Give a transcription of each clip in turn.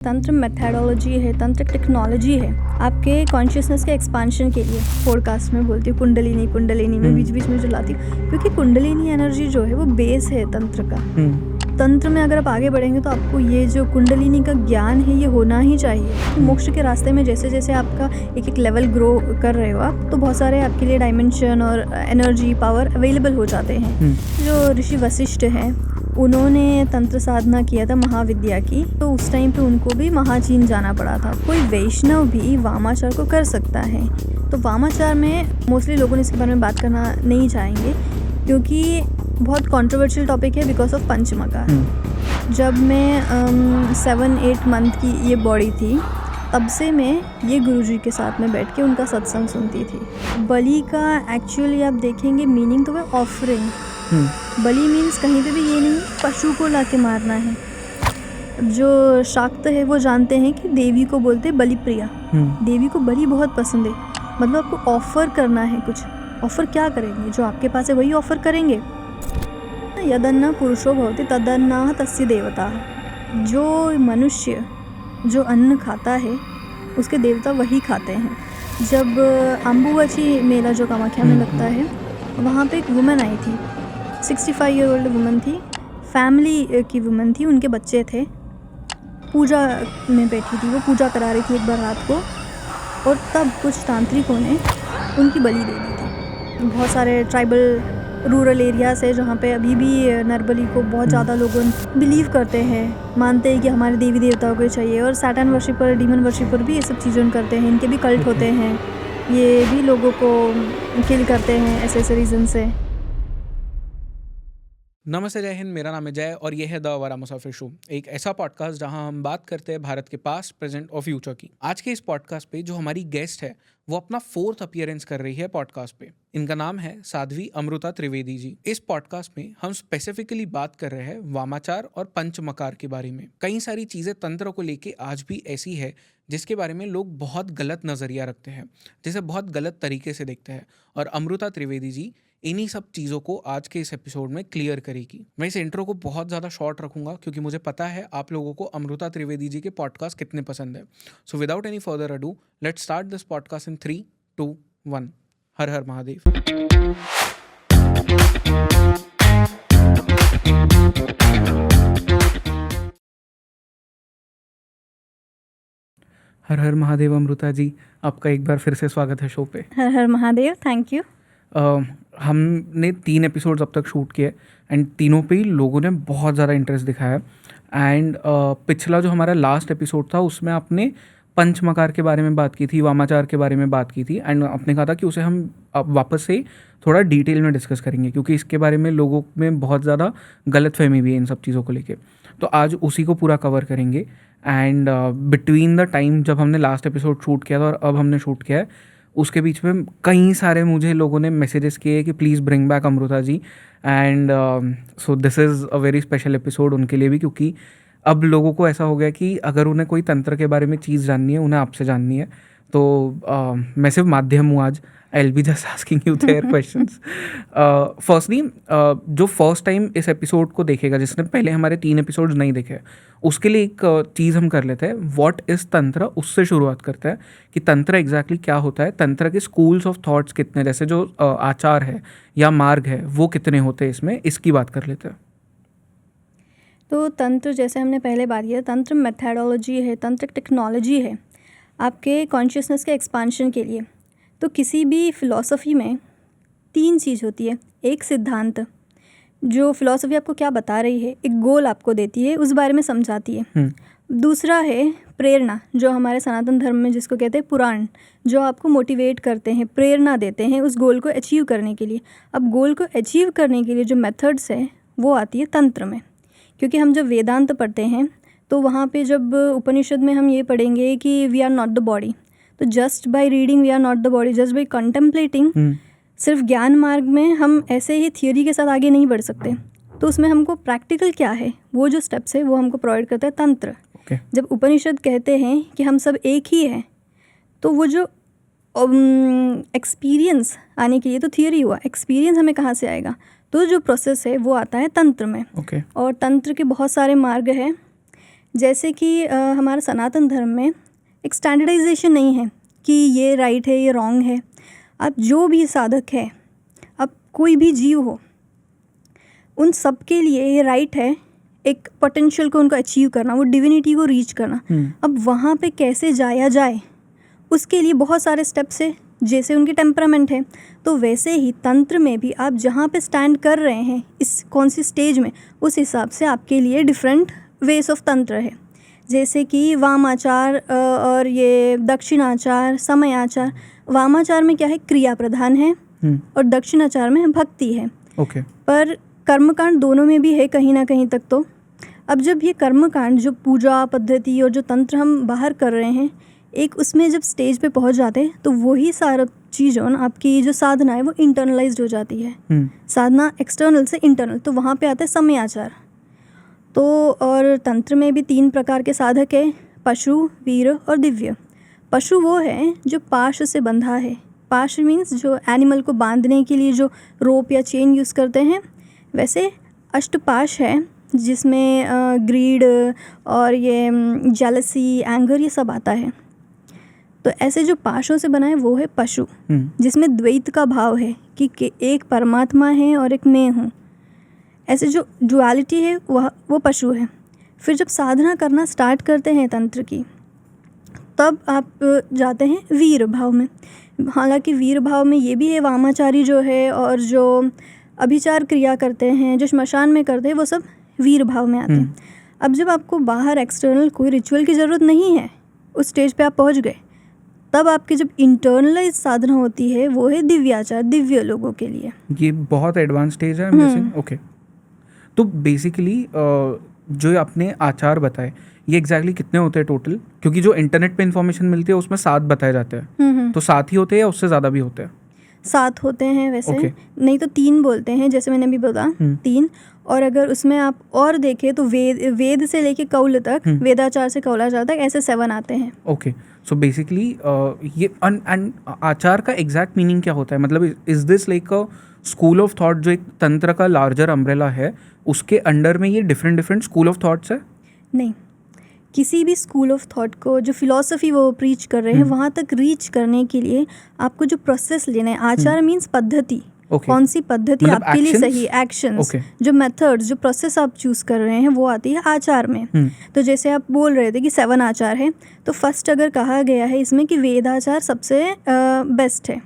तंत्र मेथडोलॉजी है, तंत्र टेक्नोलॉजी है आपके कॉन्शियसनेस के एक्सपांशन के लिए। पॉडकास्ट में बोलती हूँ कुंडलिनी में बीच बीच में जो लाती हूँ, क्योंकि कुंडलिनी एनर्जी जो है वो बेस है तंत्र का। तंत्र में अगर आप आगे बढ़ेंगे तो आपको ये जो कुंडलिनी का ज्ञान है ये होना ही चाहिए। मोक्ष के रास्ते में जैसे जैसे आपका एक एक लेवल ग्रो कर रहे हो आप, तो बहुत सारे आपके लिए डायमेंशन और एनर्जी पावर अवेलेबल हो जाते हैं। जो ऋषि वशिष्ठ हैं उन्होंने तंत्र साधना किया था महाविद्या की, तो उस टाइम पे उनको भी महाचीन जाना पड़ा था। कोई वैष्णव भी वामाचार को कर सकता है। तो वामाचार में मोस्टली लोगों ने इसके बारे में बात करना नहीं चाहेंगे क्योंकि बहुत कंट्रोवर्शियल टॉपिक है बिकॉज ऑफ पंचमकार। जब मैं 7-8 मंथ की ये बॉडी थी, तब से मैं ये गुरुजी के साथ में बैठ के उनका सत्संग सुनती थी। बलि का एक्चुअली आप देखेंगे मीनिंग तो है ऑफरिंग। बलि मीन्स कहीं पे भी ये नहीं पशु को लाके मारना है। जो शाक्त है वो जानते हैं कि देवी को बोलते हैं बलि प्रिया। देवी को बलि बहुत पसंद है, मतलब आपको ऑफर करना है कुछ। ऑफर क्या करेंगे? जो आपके पास है वही ऑफर करेंगे। यदन्न पुरुषो भवति तदन्ना तस्य देवता। जो मनुष्य जो अन्न खाता है उसके देवता वही खाते हैं। जब अम्बुबाची मेला जो कामाख्या में लगता है, वहाँ पे एक वुमन आई थी, 65 ईयर ओल्ड वुमन थी, फैमिली की वुमन थी, उनके बच्चे थे। पूजा में बैठी थी, वो पूजा करा रही थी एक बार रात को, और तब कुछ तांत्रिकों ने उनकी बलि दे दी थी। बहुत सारे ट्राइबल रूरल एरियाज़ है जहाँ पे अभी भी नरबली को बहुत ज़्यादा लोग बिलीव करते हैं, मानते हैं कि हमारे देवी देवताओं को चाहिए। और सैटन वर्शिपर, डीमन वर्शिपर भी ये सब चीज़ें करते हैं, इनके भी कल्ट होते हैं, ये भी लोगों को किल करते हैं ऐसे ऐसे रीज़न से। नमस्ते, जय हिंद। मेरा नाम है जय और ये है द आवारा मुसाफिर शो, एक ऐसा पॉडकास्ट जहां हम बात करते हैं भारत के पास्ट, प्रेजेंट और फ्यूचर की। आज के इस पॉडकास्ट पे जो हमारी गेस्ट है वो अपना 4th अपीयरेंस कर रही है पॉडकास्ट पे। इनका नाम है साध्वी अमृता त्रिवेदी जी। इस पॉडकास्ट में हम स्पेसिफिकली बात कर रहे हैं वामाचार और पंचमकार के बारे में। कई सारी चीजें तंत्र को लेके आज भी ऐसी है जिसके बारे में लोग बहुत गलत नजरिया रखते हैं, जिसे बहुत गलत तरीके से देखते हैं, और अमृता त्रिवेदी जी इन्हीं सब चीज़ों को आज के इस एपिसोड में क्लियर करेगी। मैं इस इंट्रो को बहुत ज़्यादा शॉर्ट रखूंगा क्योंकि मुझे पता है आप लोगों को अमृता त्रिवेदी जी के पॉडकास्ट कितने पसंद है। So without any further ado, let's start this podcast in 3, 2, 1। हर हर महादेव। हर हर महादेव अमृता जी, आपका एक बार फिर से स्वागत है शो पे। हर हर महादेव, थैंक यू। हमने 3 एपिसोड्स अब तक शूट किए एंड तीनों पे ही लोगों ने बहुत ज़्यादा इंटरेस्ट दिखाया। एंड पिछला जो हमारा लास्ट एपिसोड था उसमें आपने पंचमकार के बारे में बात की थी, वामाचार के बारे में बात की थी, एंड आपने कहा था कि उसे हम अब वापस से थोड़ा डिटेल में डिस्कस करेंगे क्योंकि इसके बारे में लोगों में बहुत ज़्यादा गलतफहमी भी है इन सब चीज़ों को लेके। तो आज उसी को पूरा कवर करेंगे। एंड बिटवीन द टाइम जब हमने लास्ट एपिसोड शूट किया था और अब हमने शूट किया है, उसके बीच में कई सारे मुझे लोगों ने मैसेजेस किए कि please bring back Amrita ji. And so this is a very special episode उनके लिए भी, क्योंकि अब लोगों को ऐसा हो गया कि अगर उन्हें कोई तंत्र के बारे में चीज़ जाननी है, उन्हें आपसे जाननी है। तो मैं सिर्फ माध्यम हूँ आज। I will be just asking you their questions. Firstly, जो फर्स्ट टाइम इस एपिसोड को देखेगा, जिसने पहले हमारे 3 एपिसोड्स नहीं देखे, उसके लिए एक चीज़ हम कर लेते हैं। व्हाट इज़ तंत्र, उससे शुरुआत करते हैं कि तंत्र एग्जैक्टली क्या होता है। तंत्र के स्कूल्स ऑफ थॉट्स कितने, जैसे जो आचार है या मार्ग है वो कितने होते हैं, इसमें इसकी बात कर लेते हैं। तो तंत्र, जैसे हमने पहले बात किया, तंत्र मेथडोलॉजी है, तंत्र टेक्नोलॉजी है आपके कॉन्शियसनेस के एक्सपांशन के लिए। तो किसी भी फ़िलॉसफ़ी में 3 चीज़ होती है। एक सिद्धांत, जो फ़िलॉसफ़ी आपको क्या बता रही है, एक गोल आपको देती है, उस बारे में समझाती है। दूसरा है प्रेरणा, जो हमारे सनातन धर्म में जिसको कहते हैं पुराण, जो आपको मोटिवेट करते हैं, प्रेरणा देते हैं उस गोल को अचीव करने के लिए। अब गोल को अचीव करने के लिए जो मेथड्स है वो आती है तंत्र में। क्योंकि हम जब वेदांत पढ़ते हैं तो वहाँ पे जब उपनिषद में हम ये पढ़ेंगे कि we are not the body, तो just by reading we are not the body, just by contemplating, सिर्फ ज्ञान मार्ग में हम ऐसे ही थियोरी के साथ आगे नहीं बढ़ सकते। तो उसमें हमको प्रैक्टिकल क्या है, वो जो स्टेप्स है वो हमको प्रोवाइड करता है तंत्र। जब उपनिषद कहते हैं कि हम सब एक ही हैं, तो वो जो एक्सपीरियंस आने के लिए, तो थियोरी हुआ, एक्सपीरियंस हमें कहाँ से आएगा, तो जो प्रोसेस है वो आता है तंत्र में। और तंत्र के बहुत सारे मार्ग हैं। जैसे कि हमारा सनातन धर्म में एक स्टैंडर्डाइजेशन नहीं है कि ये राइट है ये रॉन्ग है। अब जो भी साधक है, अब कोई भी जीव हो, उन सब के लिए ये राइट है एक पोटेंशियल को उनको अचीव करना, वो डिविनिटी को रीच करना। अब वहाँ पे कैसे जाया जाए उसके लिए बहुत सारे स्टेप्स है, जैसे उनकी टेम्परामेंट है। तो वैसे ही तंत्र में भी आप जहाँ पे स्टैंड कर रहे हैं, इस कौन सी स्टेज में, उस हिसाब से आपके लिए डिफरेंट वेज ऑफ तंत्र है। जैसे कि वामाचार और ये दक्षिणाचार, समयाचार। वामाचार में क्या है, क्रिया प्रधान है और दक्षिणाचार में भक्ति है। पर कर्मकांड दोनों में भी है कहीं ना कहीं तक। तो अब जब ये कर्मकांड, जो पूजा पद्धति और जो तंत्र हम बाहर कर रहे हैं, एक उसमें जब स्टेज पे पहुंच जाते हैं तो वही सारा चीज़ों, आपकी जो साधना है वो इंटरनलाइज्ड हो जाती है। साधना एक्सटर्नल से इंटरनल, तो वहाँ पे आता है समयाचार। तो और तंत्र में भी 3 प्रकार के साधक है, पशु, वीर और दिव्य। पशु वो है जो पाश से बंधा है। पाश मीन्स जो एनिमल को बांधने के लिए जो रोप या चेन यूज़ करते हैं। वैसे अष्टपाश है जिसमें ग्रीड और ये जेलसी, एंगर, ये सब आता है। तो ऐसे जो पाशों से बना है वो है पशु, जिसमें द्वैत का भाव है कि एक परमात्मा है और एक मैं हूँ। ऐसे जो डुअलिटी है वो पशु है। फिर जब साधना करना स्टार्ट करते हैं तंत्र की, तब आप जाते हैं वीर भाव में। हालांकि वीर भाव में ये भी है, वामाचारी जो है और जो अभिचार क्रिया करते हैं, जो श्मशान में करते हैं, वो सब वीर भाव में आते हैं। अब जब आपको बाहर एक्सटर्नल कोई रिचुअल की ज़रूरत नहीं है, उस स्टेज पे आप पहुंच गए, तब आपकी जब इंटरनलाइज साधना होती है वो है दिव्याचार, दिव्य लोगों के लिए। ये बहुत एडवांस स्टेज है। ओके, तो बेसिकली जो आपने आचार बताए, ये एग्जैक्टली कितने होते हैं टोटल? क्योंकि जो इंटरनेट पे इन्फॉर्मेशन मिलती है उसमें 7 बताए जाते हैं। तो 7 ही होते हैं या उससे ज़्यादा भी होते हैं? 7 होते हैं वैसे। नहीं तो 3 बोलते हैं, जैसे मैंने अभी बताया 3। और अगर उसमें आप और देखें तो वेद से लेके कौल तक, वेदाचार से कौलाचार तक, ऐसे 7 आते हैं। ओके, सो बेसिकली ये आचार का एग्जैक्ट मीनिंग क्या होता है? मतलब is this like a school of thought, जो एक तंत्र का लार्जर अम्ब्रेला है, उसके अंडर में ये डिफरेंट स्कूल ऑफ थॉट्स है? नहीं, किसी भी स्कूल ऑफ थॉट को, जो फिलॉसफी वो प्रीच कर रहे हैं, वहाँ तक रीच करने के लिए आपको जो प्रोसेस लेना है, आचार मीन्स पद्धति। कौन सी पद्धति मतलब आपके लिए सही, एक्शंस, जो मेथड्स, जो प्रोसेस आप चूज कर रहे हैं, वो आती है आचार में। तो जैसे आप बोल रहे थे कि 7 आचार है, तो फर्स्ट अगर कहा गया है इसमें कि वेदाचार सबसे बेस्ट है,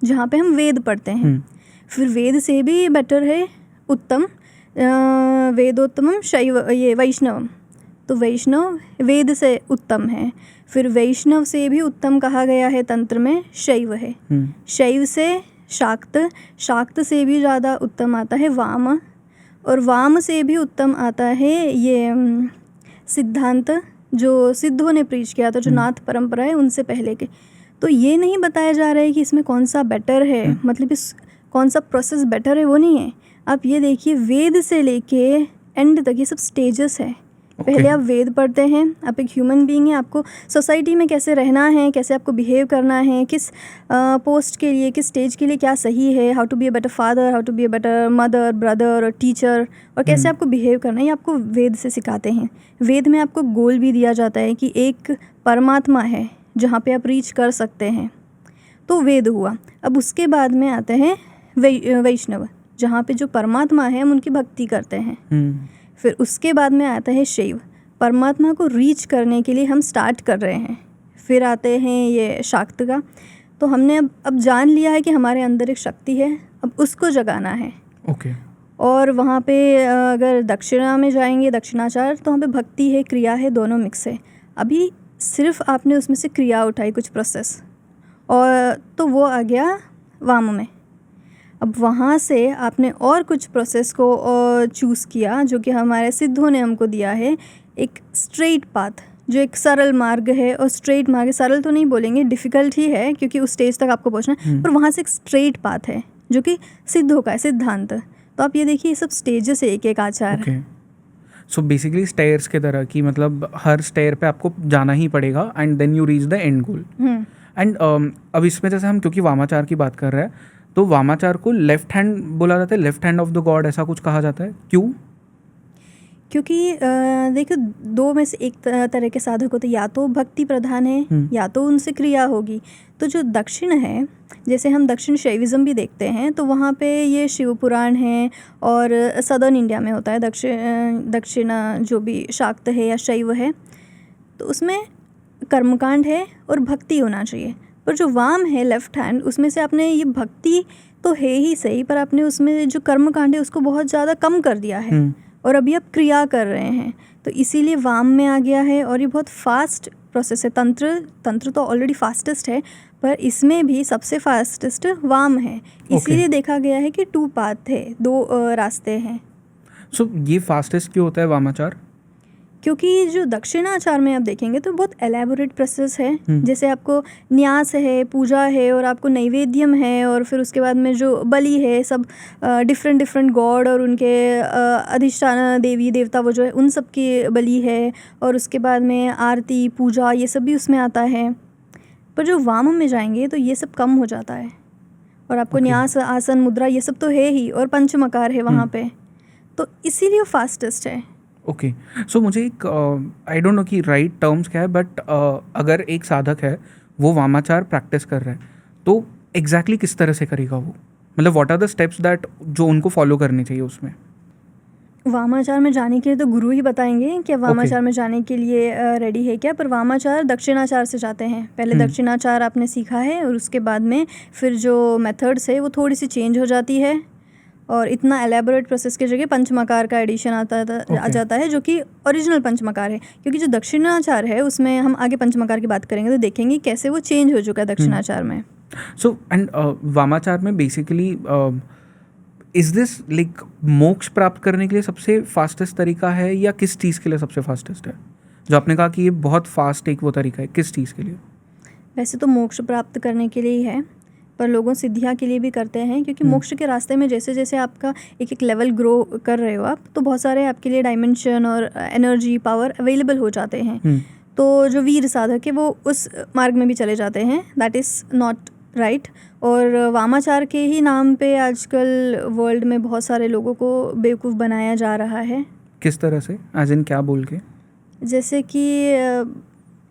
जहाँ पे हम वेद पढ़ते हैं। फिर वेद से भी बेटर है उत्तम, वेदोत्तमम शैव, ये वैष्णवम। तो वैष्णव वेद से उत्तम है। फिर वैष्णव से भी उत्तम कहा गया है तंत्र में शैव है। शैव से शाक्त, शाक्त से भी ज़्यादा उत्तम आता है वाम, और वाम से भी उत्तम आता है ये सिद्धांत, जो सिद्धों ने प्रीच किया था, जो नाथ परंपरा है उनसे पहले के। तो ये नहीं बताया जा रहा है कि इसमें कौन सा बेटर है, मतलब इस कौन सा प्रोसेस बेटर है, वो नहीं है। आप ये देखिए, वेद से लेके एंड तक ये सब स्टेजेस है। पहले आप वेद पढ़ते हैं, आप एक ह्यूमन बीइंग है, आपको सोसाइटी में कैसे रहना है, कैसे आपको बिहेव करना है, किस पोस्ट के लिए, किस स्टेज के लिए क्या सही है, how to be a better father, how to be a better mother, brother और टीचर, और कैसे आपको बिहेव करना है, ये आपको वेद से सिखाते हैं। वेद में आपको गोल भी दिया जाता है कि एक परमात्मा है जहाँ पे आप रीच कर सकते हैं। तो वेद हुआ। अब उसके बाद में आते हैं वैष्णव, जहाँ पे जो परमात्मा है हम उनकी भक्ति करते हैं। फिर उसके बाद में आता है शैव, परमात्मा को रीच करने के लिए हम स्टार्ट कर रहे हैं। फिर आते हैं ये शाक्त का, तो हमने अब जान लिया है कि हमारे अंदर एक शक्ति है, अब उसको जगाना है। और वहाँ पे अगर दक्षिणा में जाएंगे, दक्षिणाचार, तो वहाँ पे भक्ति है, क्रिया है, दोनों मिक्स है। अभी सिर्फ आपने उसमें से क्रिया उठाई, कुछ प्रोसेस, और तो वो आ गया वाम में। अब वहाँ से आपने और कुछ प्रोसेस को चूज़ किया, जो कि हमारे सिद्धों ने हमको दिया है, एक स्ट्रेट पाथ, जो एक सरल मार्ग है। और स्ट्रेट मार्ग, सरल तो नहीं बोलेंगे, डिफ़िकल्ट ही है, क्योंकि उस स्टेज तक आपको पहुँचना है, पर वहाँ से एक स्ट्रेट पाथ है जो कि सिद्धों का है, सिद्धांत। तो आप ये देखिए, ये सब स्टेजेस है, एक एक आचार। सो बेसिकली स्टेयर्स की तरह की, मतलब हर स्टेयर पे आपको जाना ही पड़ेगा and then you reach the end goal. And अब इसमें जैसे हम क्योंकि वामाचार की बात कर रहे हैं, तो वामाचार को लेफ्ट हैंड बोला जाता है, left hand of the God, ऐसा कुछ कहा जाता है, क्यों? क्योंकि देखो, दो में से एक तरह के साधक होते, या तो भक्ति प्रधान है या तो उनसे क्रिया होगी। तो जो दक्षिण है, जैसे हम दक्षिण शैविज़्म भी देखते हैं तो वहाँ पे ये शिव पुराण है, और सदर्न इंडिया में होता है दक्षिण जो भी शाक्त है या शैव है, तो उसमें कर्मकांड है और भक्ति होना चाहिए। पर जो वाम है, लेफ्ट हैंड, उसमें से आपने ये भक्ति तो है ही सही, पर आपने उसमें जो कर्मकांड है उसको बहुत ज़्यादा कम कर दिया है और अभी आप क्रिया कर रहे हैं, तो इसीलिए वाम में आ गया है। और ये बहुत फास्ट प्रोसेस है। तंत्र तो ऑलरेडी फास्टेस्ट है, पर इसमें भी सबसे फास्टेस्ट वाम है। इसीलिए देखा गया है कि 2 पाथ है, 2 रास्ते हैं। सो ये फास्टेस्ट क्यों होता है वामाचार? क्योंकि जो दक्षिणाचार में आप देखेंगे तो बहुत एलेबोरेट प्रोसेस है। जैसे आपको न्यास है, पूजा है, और आपको नैवेद्यम है, और फिर उसके बाद में जो बलि है, सब डिफरेंट गॉड और उनके अधिष्ठान देवी देवता वो जो है उन सब की बलि है, और उसके बाद में आरती पूजा ये सब भी उसमें आता है। पर जो वाम में जाएंगे तो ये सब कम हो जाता है, और आपको न्यास, आसन, मुद्रा ये सब तो है ही, और पंचमकार है वहाँ पे, तो इसीलिए वो फास्टेस्ट है। ओके, सो मुझे एक आई डोंट नो कि राइट टर्म्स क्या है, बट अगर एक साधक है वो वामाचार प्रैक्टिस कर रहा है तो एग्जैक्टली किस तरह से करेगा वो? मतलब what are the steps that जो उनको फॉलो करने चाहिए उसमें? वामाचार में जाने के लिए तो गुरु ही बताएंगे कि वामाचार में जाने के लिए रेडी है क्या। पर वामाचार दक्षिणाचार से जाते हैं। पहले दक्षिणाचार आपने सीखा है, और उसके बाद में फिर जो मेथड्स है वो थोड़ी सी चेंज हो जाती है, और इतना एलेबोरेट प्रोसेस की जगह पंचमकार का एडिशन आ जाता है, जो कि ओरिजिनल पंचमकार है। क्योंकि जो दक्षिणाचार है उसमें हम आगे पंचमकार की बात करेंगे तो देखेंगे कैसे वो चेंज हो चुका है दक्षिणाचार में। सो एंड वामाचार में बेसिकली इज दिस लाइक मोक्ष प्राप्त करने के लिए सबसे फास्टेस्ट तरीका है, या किस चीज़ के लिए सबसे फास्टेस्ट है? जो आपने कहा कि ये बहुत फास्ट एक वो तरीका है, किस चीज़ के लिए? वैसे तो मोक्ष प्राप्त करने के लिए ही है, पर लोगों सिद्धियाँ के लिए भी करते हैं। क्योंकि मोक्ष के रास्ते में जैसे जैसे आपका एक लेवल ग्रो कर रहे हो आप, तो बहुत सारे आपके लिए डायमेंशन और एनर्जी पावर अवेलेबल हो जाते हैं। तो जो वीर साधक है वो उस मार्ग में भी चले जाते हैं, दैट इज़ नॉट राइट। और वामाचार के ही नाम पे आजकल वर्ल्ड में बहुत सारे लोगों को बेवकूफ़ बनाया जा रहा है। किस तरह से? एज इन क्या बोल के? जैसे कि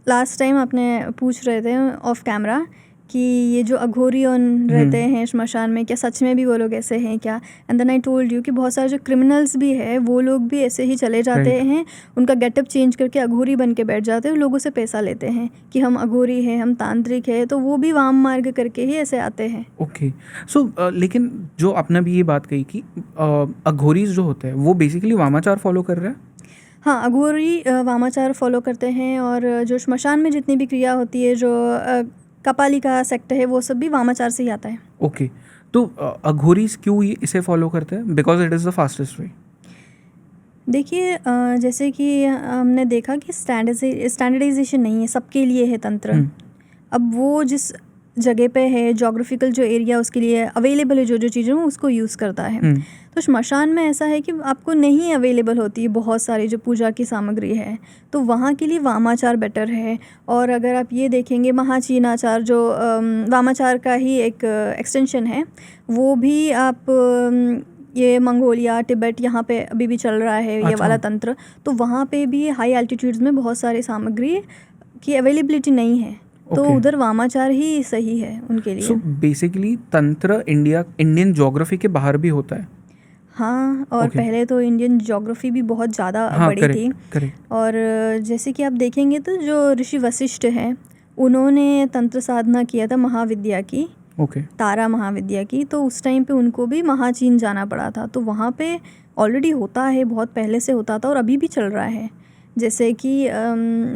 लास्ट टाइम आपने पूछ रहे थे ऑफ कैमरा कि ये जो अघोरियन रहते हैं श्मशान में, क्या सच में भी वो लोग ऐसे हैं क्या? And then I told you कि बहुत सारे जो क्रिमिनल्स भी है वो लोग भी ऐसे ही चले जाते हैं, उनका गेटअप चेंज करके अघोरी बन के बैठ जाते हैं, लोगों से पैसा लेते हैं कि हम अघोरी हैं, हम तांत्रिक है, तो वो भी वाम मार्ग करके ही ऐसे आते हैं। ओके, सो लेकिन जो आपने भी ये बात कही कि अघोरीज जो होते हैं वो बेसिकली वामाचार फॉलो कर रहे हैं? हाँ, अघोरी वामाचार फॉलो करते हैं, और जो श्मशान में जितनी भी क्रिया होती है, जो कपाली का सेक्ट है, वो सब भी वामाचार से ही आता है। ओके, तो अघोरीज क्यों इसे फॉलो करते हैं? Because it is the fastest way. देखिए, जैसे कि हमने देखा कि स्टैंडर्डाइजेशन नहीं है, सबके लिए है तंत्र। अब वो जिस जगह पे है, जोग्राफिकल जो एरिया उसके लिए अवेलेबल है, जो जो चीज़ें वो उसको यूज़ करता है। तो श्मशान में ऐसा है कि आपको नहीं अवेलेबल होती है बहुत सारी जो पूजा की सामग्री है, तो वहाँ के लिए वामाचार बेटर है। और अगर आप ये देखेंगे महाचीनाचार जो वामाचार का ही एक एक्सटेंशन है, वो भी आप ये मंगोलिया, तिब्बत, यहाँ पे अभी भी चल रहा है ये वाला तंत्र। तो वहाँ पे भी हाई एल्टीट्यूड्स में बहुत सारी सामग्री की अवेलेबिलिटी नहीं है, तो उधर वामाचार ही सही है उनके लिए। सो बेसिकली तंत्र इंडियन ज्योग्राफी के बाहर भी होता है? हाँ, और पहले तो इंडियन ज्योग्राफी भी बहुत ज़्यादा बड़ी थी। और जैसे कि आप देखेंगे तो जो ऋषि वशिष्ठ हैं उन्होंने तंत्र साधना किया था महाविद्या की, तारा महाविद्या की, तो उस टाइम पे उनको भी महाचीन जाना पड़ा था। तो वहाँ पे ऑलरेडी होता है, बहुत पहले से होता था और अभी भी चल रहा है। जैसे कि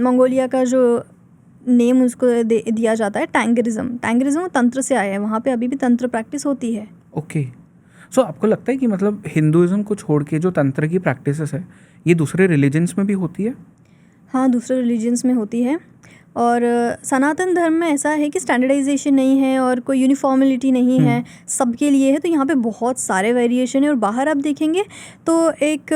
मंगोलिया का जो नेम उसको दिया जाता है टैंगरिज्म तंत्र से आया है, वहाँ पे अभी भी तंत्र प्रैक्टिस होती है। ओके, सो आपको लगता है कि मतलब हिंदुइज्म को छोड़ के जो तंत्र की प्रैक्टिसेस है ये दूसरे रिलीजन्स में भी होती है? हाँ, दूसरे रिलीजन्स में होती है। और सनातन धर्म में ऐसा है कि स्टैंडर्डाइजेशन नहीं है और कोई यूनिफॉर्मिलिटी नहीं है, सबके लिए है, तो यहाँ पे बहुत सारे वेरिएशन है। और बाहर आप देखेंगे तो एक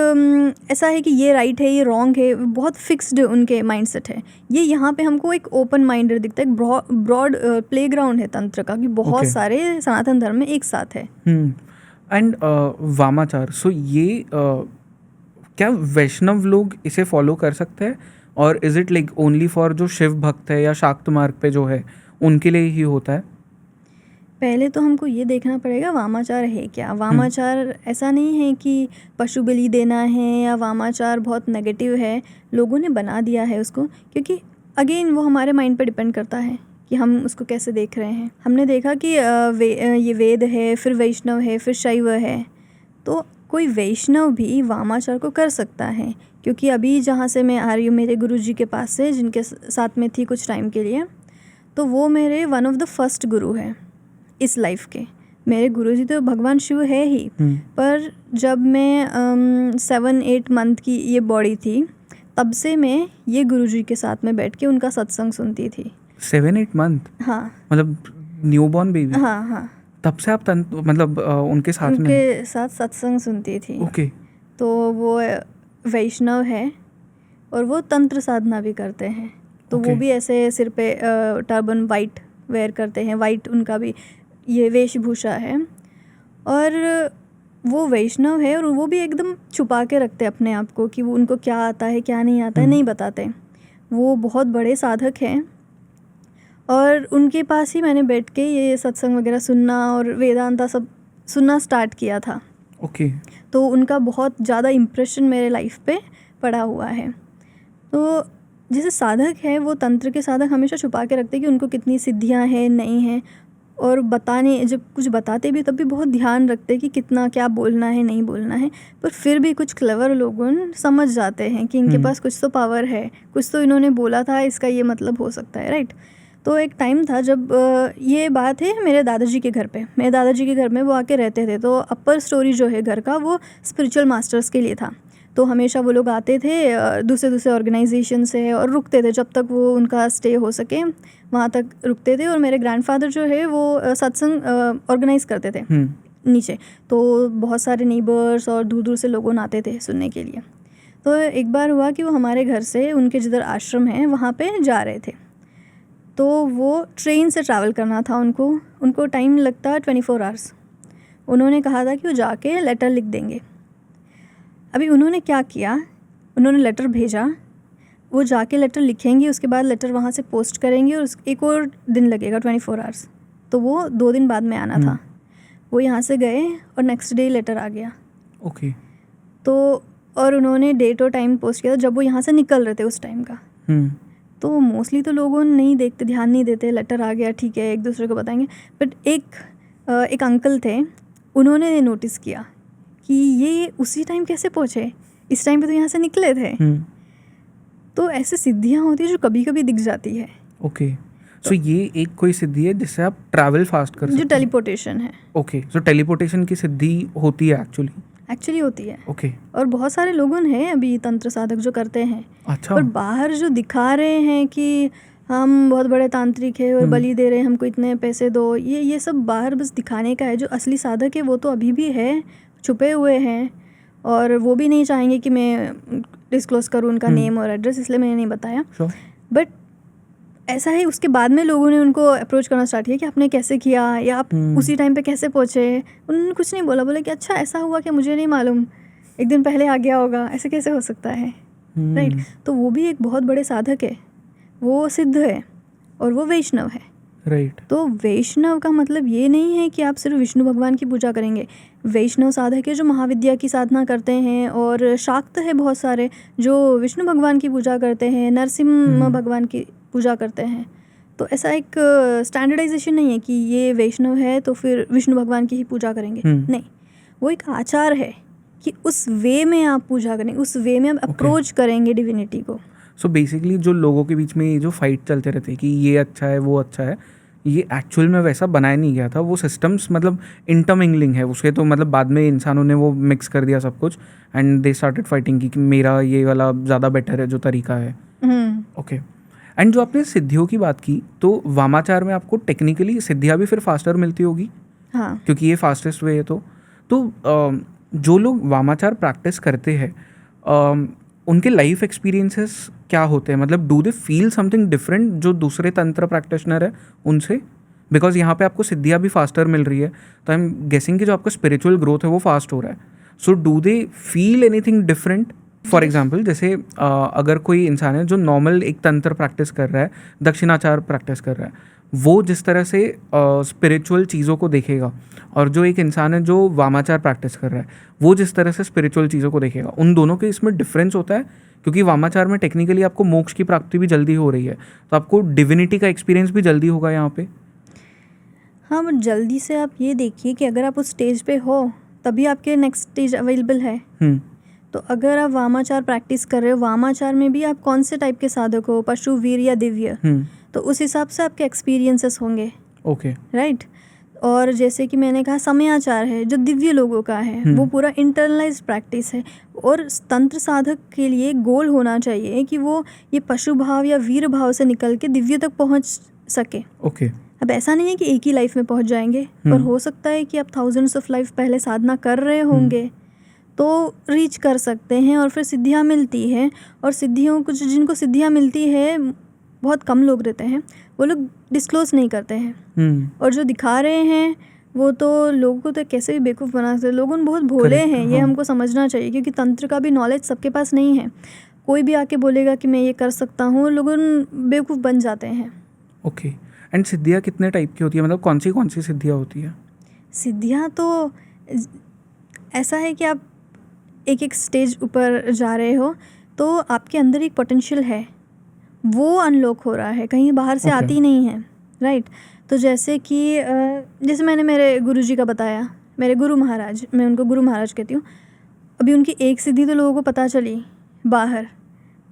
ऐसा है कि ये राइट है, ये रॉन्ग है, बहुत फिक्स्ड उनके माइंडसेट है। ये यहाँ पे हमको एक ओपन माइंडेड दिखता है, एक ब्रॉड प्लेग्राउंड है तंत्र का, कि बहुत सारे सनातन धर्म में एक साथ है। एंड वामाचार, सो ये क्या वैष्णव लोग इसे फॉलो कर सकते हैं, और is it like only for जो शिव भक्त है या शाक्त मार्ग पे जो है उनके लिए ही होता है? पहले तो हमको ये देखना पड़ेगा वामाचार है क्या। वामाचार ऐसा नहीं है कि पशु बलि देना है या वामाचार बहुत नेगेटिव है, लोगों ने बना दिया है उसको, क्योंकि अगेन वो हमारे माइंड पर डिपेंड करता है कि हम उसको कैसे देख रहे हैं। हमने देखा कि ये वेद है, फिर वैष्णव है, फिर शैव है, तो कोई वैष्णव भी वामाचार को कर सकता है। क्योंकि अभी जहाँ से मैं आ रही हूँ मेरे गुरुजी के पास से, जिनके साथ में थी कुछ टाइम के लिए, तो वो मेरे वन ऑफ द फर्स्ट गुरु है इस लाइफ के। मेरे गुरुजी तो भगवान शिव है ही, पर जब मैं 7-8 मंथ की ये बॉडी थी, तब से मैं ये गुरुजी के साथ में बैठ के उनका सत्संग सुनती थी। 7-8 मंथ? हाँ, मतलब न्यूबॉर्न बेबी? हाँ, तब से आप मतलब उनके साथ में? उनके साथ सत्संग सुनती थी। ओके। तो वो वैष्णव है और वो तंत्र साधना भी करते हैं। तो वो भी ऐसे सिर पे टर्बन वाइट वेयर करते हैं, वाइट उनका भी ये वेशभूषा है। और वो वैष्णव है और वो भी एकदम छुपा के रखते हैं अपने आप को कि वो उनको क्या आता है क्या नहीं आता है, नहीं बताते। वो बहुत बड़े साधक हैं और उनके पास ही मैंने बैठ के ये सत्संग वगैरह सुनना और वेदांता सब सुनना स्टार्ट किया था। ओके। तो उनका बहुत ज़्यादा इम्प्रेशन मेरे लाइफ पे पड़ा हुआ है। तो जैसे साधक है, वो तंत्र के साधक हमेशा छुपा के रखते हैं कि उनको कितनी सिद्धियां हैं नहीं हैं, और बताने जब कुछ बताते भी तब भी बहुत ध्यान रखते हैं कि कितना क्या बोलना है नहीं बोलना है। पर फिर भी कुछ क्लेवर लोग समझ जाते हैं कि इनके पास कुछ तो पावर है, कुछ तो इन्होंने बोला था, इसका ये मतलब हो सकता है, राइट। तो एक टाइम था जब ये बात है मेरे दादाजी के घर पे, मेरे दादाजी के घर में वो आके रहते थे। तो अपर स्टोरी जो है घर का वो स्पिरिचुअल मास्टर्स के लिए था। तो हमेशा वो लोग आते थे दूसरे ऑर्गेनाइजेशन से और रुकते थे जब तक वो उनका स्टे हो सके, वहाँ तक रुकते थे। और मेरे ग्रैंडफादर जो है वो सत्संग ऑर्गेनाइज करते थे नीचे। तो बहुत सारे नेबर्स और दूर दूर से लोग आते थे सुनने के लिए। तो एक बार हुआ कि वो हमारे घर से उनके जिधर आश्रम है वहाँ पे जा रहे थे। तो वो ट्रेन से ट्रैवल करना था उनको टाइम लगता 24 आवर्स। उन्होंने कहा था कि वो जाके लेटर लिख देंगे। अभी उन्होंने क्या किया, उन्होंने लेटर भेजा, वो जाके लेटर लिखेंगे, उसके बाद लेटर वहाँ से पोस्ट करेंगे और एक और दिन लगेगा 24 आवर्स। तो वो 2 दिन बाद में आना था। वो यहाँ से गए और नेक्स्ट डे लेटर आ गया। ओके। तो और उन्होंने डेट और टाइम पोस्ट किया था जब वो यहाँ से निकल रहे थे उस टाइम का। तो मोस्टली तो लोगों नहीं देखते, ध्यान नहीं देते, लेटर आ गया ठीक है एक दूसरे को बताएंगे। बट एक अंकल थे, उन्होंने नोटिस किया कि ये उसी टाइम कैसे पहुँचे, इस टाइम पे तो यहाँ से निकले थे। तो ऐसे सिद्धियाँ होती है जो कभी कभी दिख जाती है। ओके। सो ये एक कोई सिद्धि है जिससे आप ट्रैवल फास्ट कर सकते जो हैं? टेलीपोर्टेशन है। ओके। सो टेलीपोर्टेशन की सिद्धि होती है एक्चुअली होती है। ओके। और बहुत सारे लोगों हैं अभी तंत्र साधक जो करते हैं। अच्छा। पर बाहर जो दिखा रहे हैं कि हम बहुत बड़े तांत्रिक हैं और बलि दे रहे हैं, हमको इतने पैसे दो, ये सब बाहर बस दिखाने का है। जो असली साधक है वो तो अभी भी है, छुपे हुए हैं, और वो भी नहीं चाहेंगे कि मैं डिस्क्लोज करूँ उनका नेम और एड्रेस, इसलिए मैंने नहीं बताया। बट ऐसा है, उसके बाद में लोगों ने उनको अप्रोच करना स्टार्ट किया कि आपने कैसे किया या आप उसी टाइम पे कैसे पहुँचे। उन्होंने कुछ नहीं बोला, बोले कि अच्छा ऐसा हुआ कि मुझे नहीं मालूम, एक दिन पहले आ गया होगा, ऐसे कैसे हो सकता है, राइट। तो वो भी एक बहुत बड़े साधक है, वो सिद्ध है और वो वैष्णव है, राइट। तो वैष्णव का मतलब ये नहीं है कि आप सिर्फ विष्णु भगवान की पूजा करेंगे। वैष्णव साधक है जो महाविद्या की साधना करते हैं, और शाक्त है बहुत सारे जो विष्णु भगवान की पूजा करते हैं, नरसिम्हा भगवान की पूजा करते हैं। तो ऐसा एक स्टैंडर्डाइजेशन नहीं है कि ये वैष्णव है तो फिर विष्णु भगवान की ही पूजा करेंगे, नहीं। वो एक आचार है कि उस वे में आप पूजा करेंगे, उस वे में आप अप्रोच करेंगे डिविनिटी को। सो बेसिकली जो लोगों के बीच में जो फाइट चलते रहते हैं कि ये अच्छा है वो अच्छा है, ये एक्चुअल में वैसा बनाया नहीं गया था। वो सिस्टम्स मतलब इंटरमिंगलिंग है उसके, तो मतलब बाद में इंसानों ने वो मिक्स कर दिया सब कुछ, एंड दे स्टार्टेड फाइटिंग कि मेरा ये वाला ज़्यादा बेटर है जो तरीका है। ओके। एंड जो आपने सिद्धियों की बात की, तो वामाचार में आपको टेक्निकली सिद्धियाँ भी फिर फास्टर मिलती होगी। हाँ, क्योंकि ये फास्टेस्ट वे है। तो जो लोग वामाचार प्रैक्टिस करते हैं उनके लाइफ एक्सपीरियंसेस क्या होते हैं? मतलब do they feel something different जो दूसरे तंत्र प्रैक्टिशनर है उनसे? बिकॉज यहाँ पे आपको सिद्धियाँ भी फास्टर मिल रही है, तो आई एम गेसिंग कि जो आपका स्पिरिचुअल ग्रोथ है वो फास्ट हो रहा है। So do they feel anything different for example जैसे अगर कोई इंसान है जो नॉर्मल एक तंत्र प्रैक्टिस कर रहा है, दक्षिणाचार प्रैक्टिस कर रहा है, वो जिस तरह से स्पिरिचुअल चीज़ों को देखेगा, और जो एक इंसान है जो वामाचार प्रैक्टिस कर रहा है वो जिस तरह से स्पिरिचुअल चीज़ों को देखेगा, उन दोनों के इसमें डिफरेंस होता है? क्योंकि वामाचार में टेक्निकली आपको मोक्ष की प्राप्ति भी जल्दी हो रही है, तो आपको डिविनिटी का एक्सपीरियंस भी जल्दी होगा यहाँ पे। हाँ, बट जल्दी से आप ये देखिए कि अगर आप उस स्टेज पे हो तभी आपके नेक्स्ट स्टेज अवेलेबल है। तो अगर आप वामाचार प्रैक्टिस कर रहे हो, वामाचार में भी आप कौन से टाइप के साधक हो, पशु, वीर या दिव्य, तो उस हिसाब से आपके एक्सपीरियंसेस होंगे। Okay, right. और जैसे कि मैंने कहा समयाचार है जो दिव्य लोगों का है, वो पूरा इंटरनलाइज्ड प्रैक्टिस है। और तंत्र साधक के लिए गोल होना चाहिए कि वो ये पशु भाव या वीर भाव से निकल के दिव्य तक पहुंच सके। ओके, अब ऐसा नहीं है कि एक ही लाइफ में पहुंच जाएंगे, पर हो सकता है कि आप थाउजेंड्स ऑफ लाइफ पहले साधना कर रहे होंगे तो रीच कर सकते हैं, और फिर सिद्धियाँ मिलती हैं। और सिद्धियों कुछ जिनको सिद्धियाँ मिलती है बहुत कम लोग रहते हैं, वो लोग डिस्क्लोज नहीं करते हैं। और जो दिखा रहे हैं वो तो लोगों को तो कैसे भी बेवकूफ़ बना सकते हैं। लोग बहुत भोले हैं, ये हमको समझना चाहिए, क्योंकि तंत्र का भी नॉलेज सबके पास नहीं है। कोई भी आके बोलेगा कि मैं ये कर सकता हूँ, लोग बेवकूफ़ बन जाते हैं। ओके। एंड सिद्धियाँ कितने टाइप की होती है, मतलब कौन सी सिद्धियाँ होती है? सिद्धियाँ तो ऐसा है कि आप एक एक स्टेज ऊपर जा रहे हो तो आपके अंदर एक पोटेंशियल है, वो अनलॉक हो रहा है, कहीं बाहर से आती नहीं है। राइट। तो जैसे कि जैसे मैंने मेरे गुरुजी का बताया, मेरे गुरु महाराज, मैं उनको गुरु महाराज कहती हूँ। अभी उनकी एक सिद्धि तो लोगों को पता चली बाहर,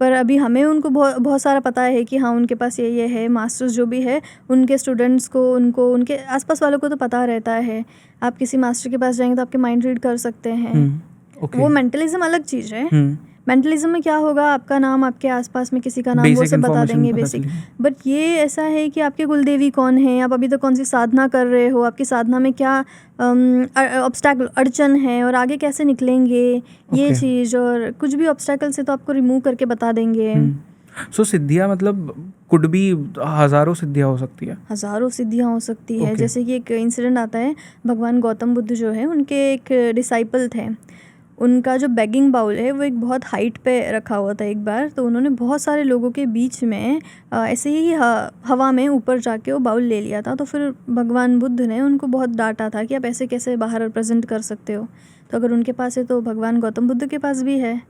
पर अभी हमें उनको बहुत सारा पता है कि हाँ उनके पास ये है। मास्टर्स जो भी है उनके स्टूडेंट्स को, उनको उनके आसपास वालों को तो पता रहता है। आप किसी मास्टर के पास जाएंगे तो आपके माइंड रीड कर सकते हैं। वो मेंटलिज्म अलग चीज़ है। मेंटलिज्म में क्या होगा, आपका नाम, आपके आसपास में किसी का नाम, वो सब बता देंगे बेसिक। बट ये ऐसा है कि आपके कुलदेवी कौन है, आप अभी तक कौन सी साधना कर रहे हो, आपकी साधना में क्या ऑब्स्टैकल, अड़चन है, और आगे कैसे निकलेंगे, ये चीज़। और कुछ भी ऑब्स्टैकल से तो आपको रिमूव करके बता देंगे। सो सिद्धियाँ मतलब कुड भी हज़ारों सिद्धियाँ हो सकती है? हज़ारों सिद्धियाँ हो सकती है। जैसे कि एक इंसिडेंट आता है, भगवान गौतम बुद्ध जो है उनके एक डिसाइपल थे, उनका जो बेगिंग बाउल है वो एक बहुत हाइट पे रखा हुआ था एक बार। तो उन्होंने बहुत सारे लोगों के बीच में ऐसे ही हवा में ऊपर जाके वो बाउल ले लिया था। तो फिर भगवान बुद्ध ने उनको बहुत डांटा था कि आप ऐसे कैसे बाहर प्रेजेंट कर सकते हो। तो अगर उनके पास है तो भगवान गौतम बुद्ध के पास भी है।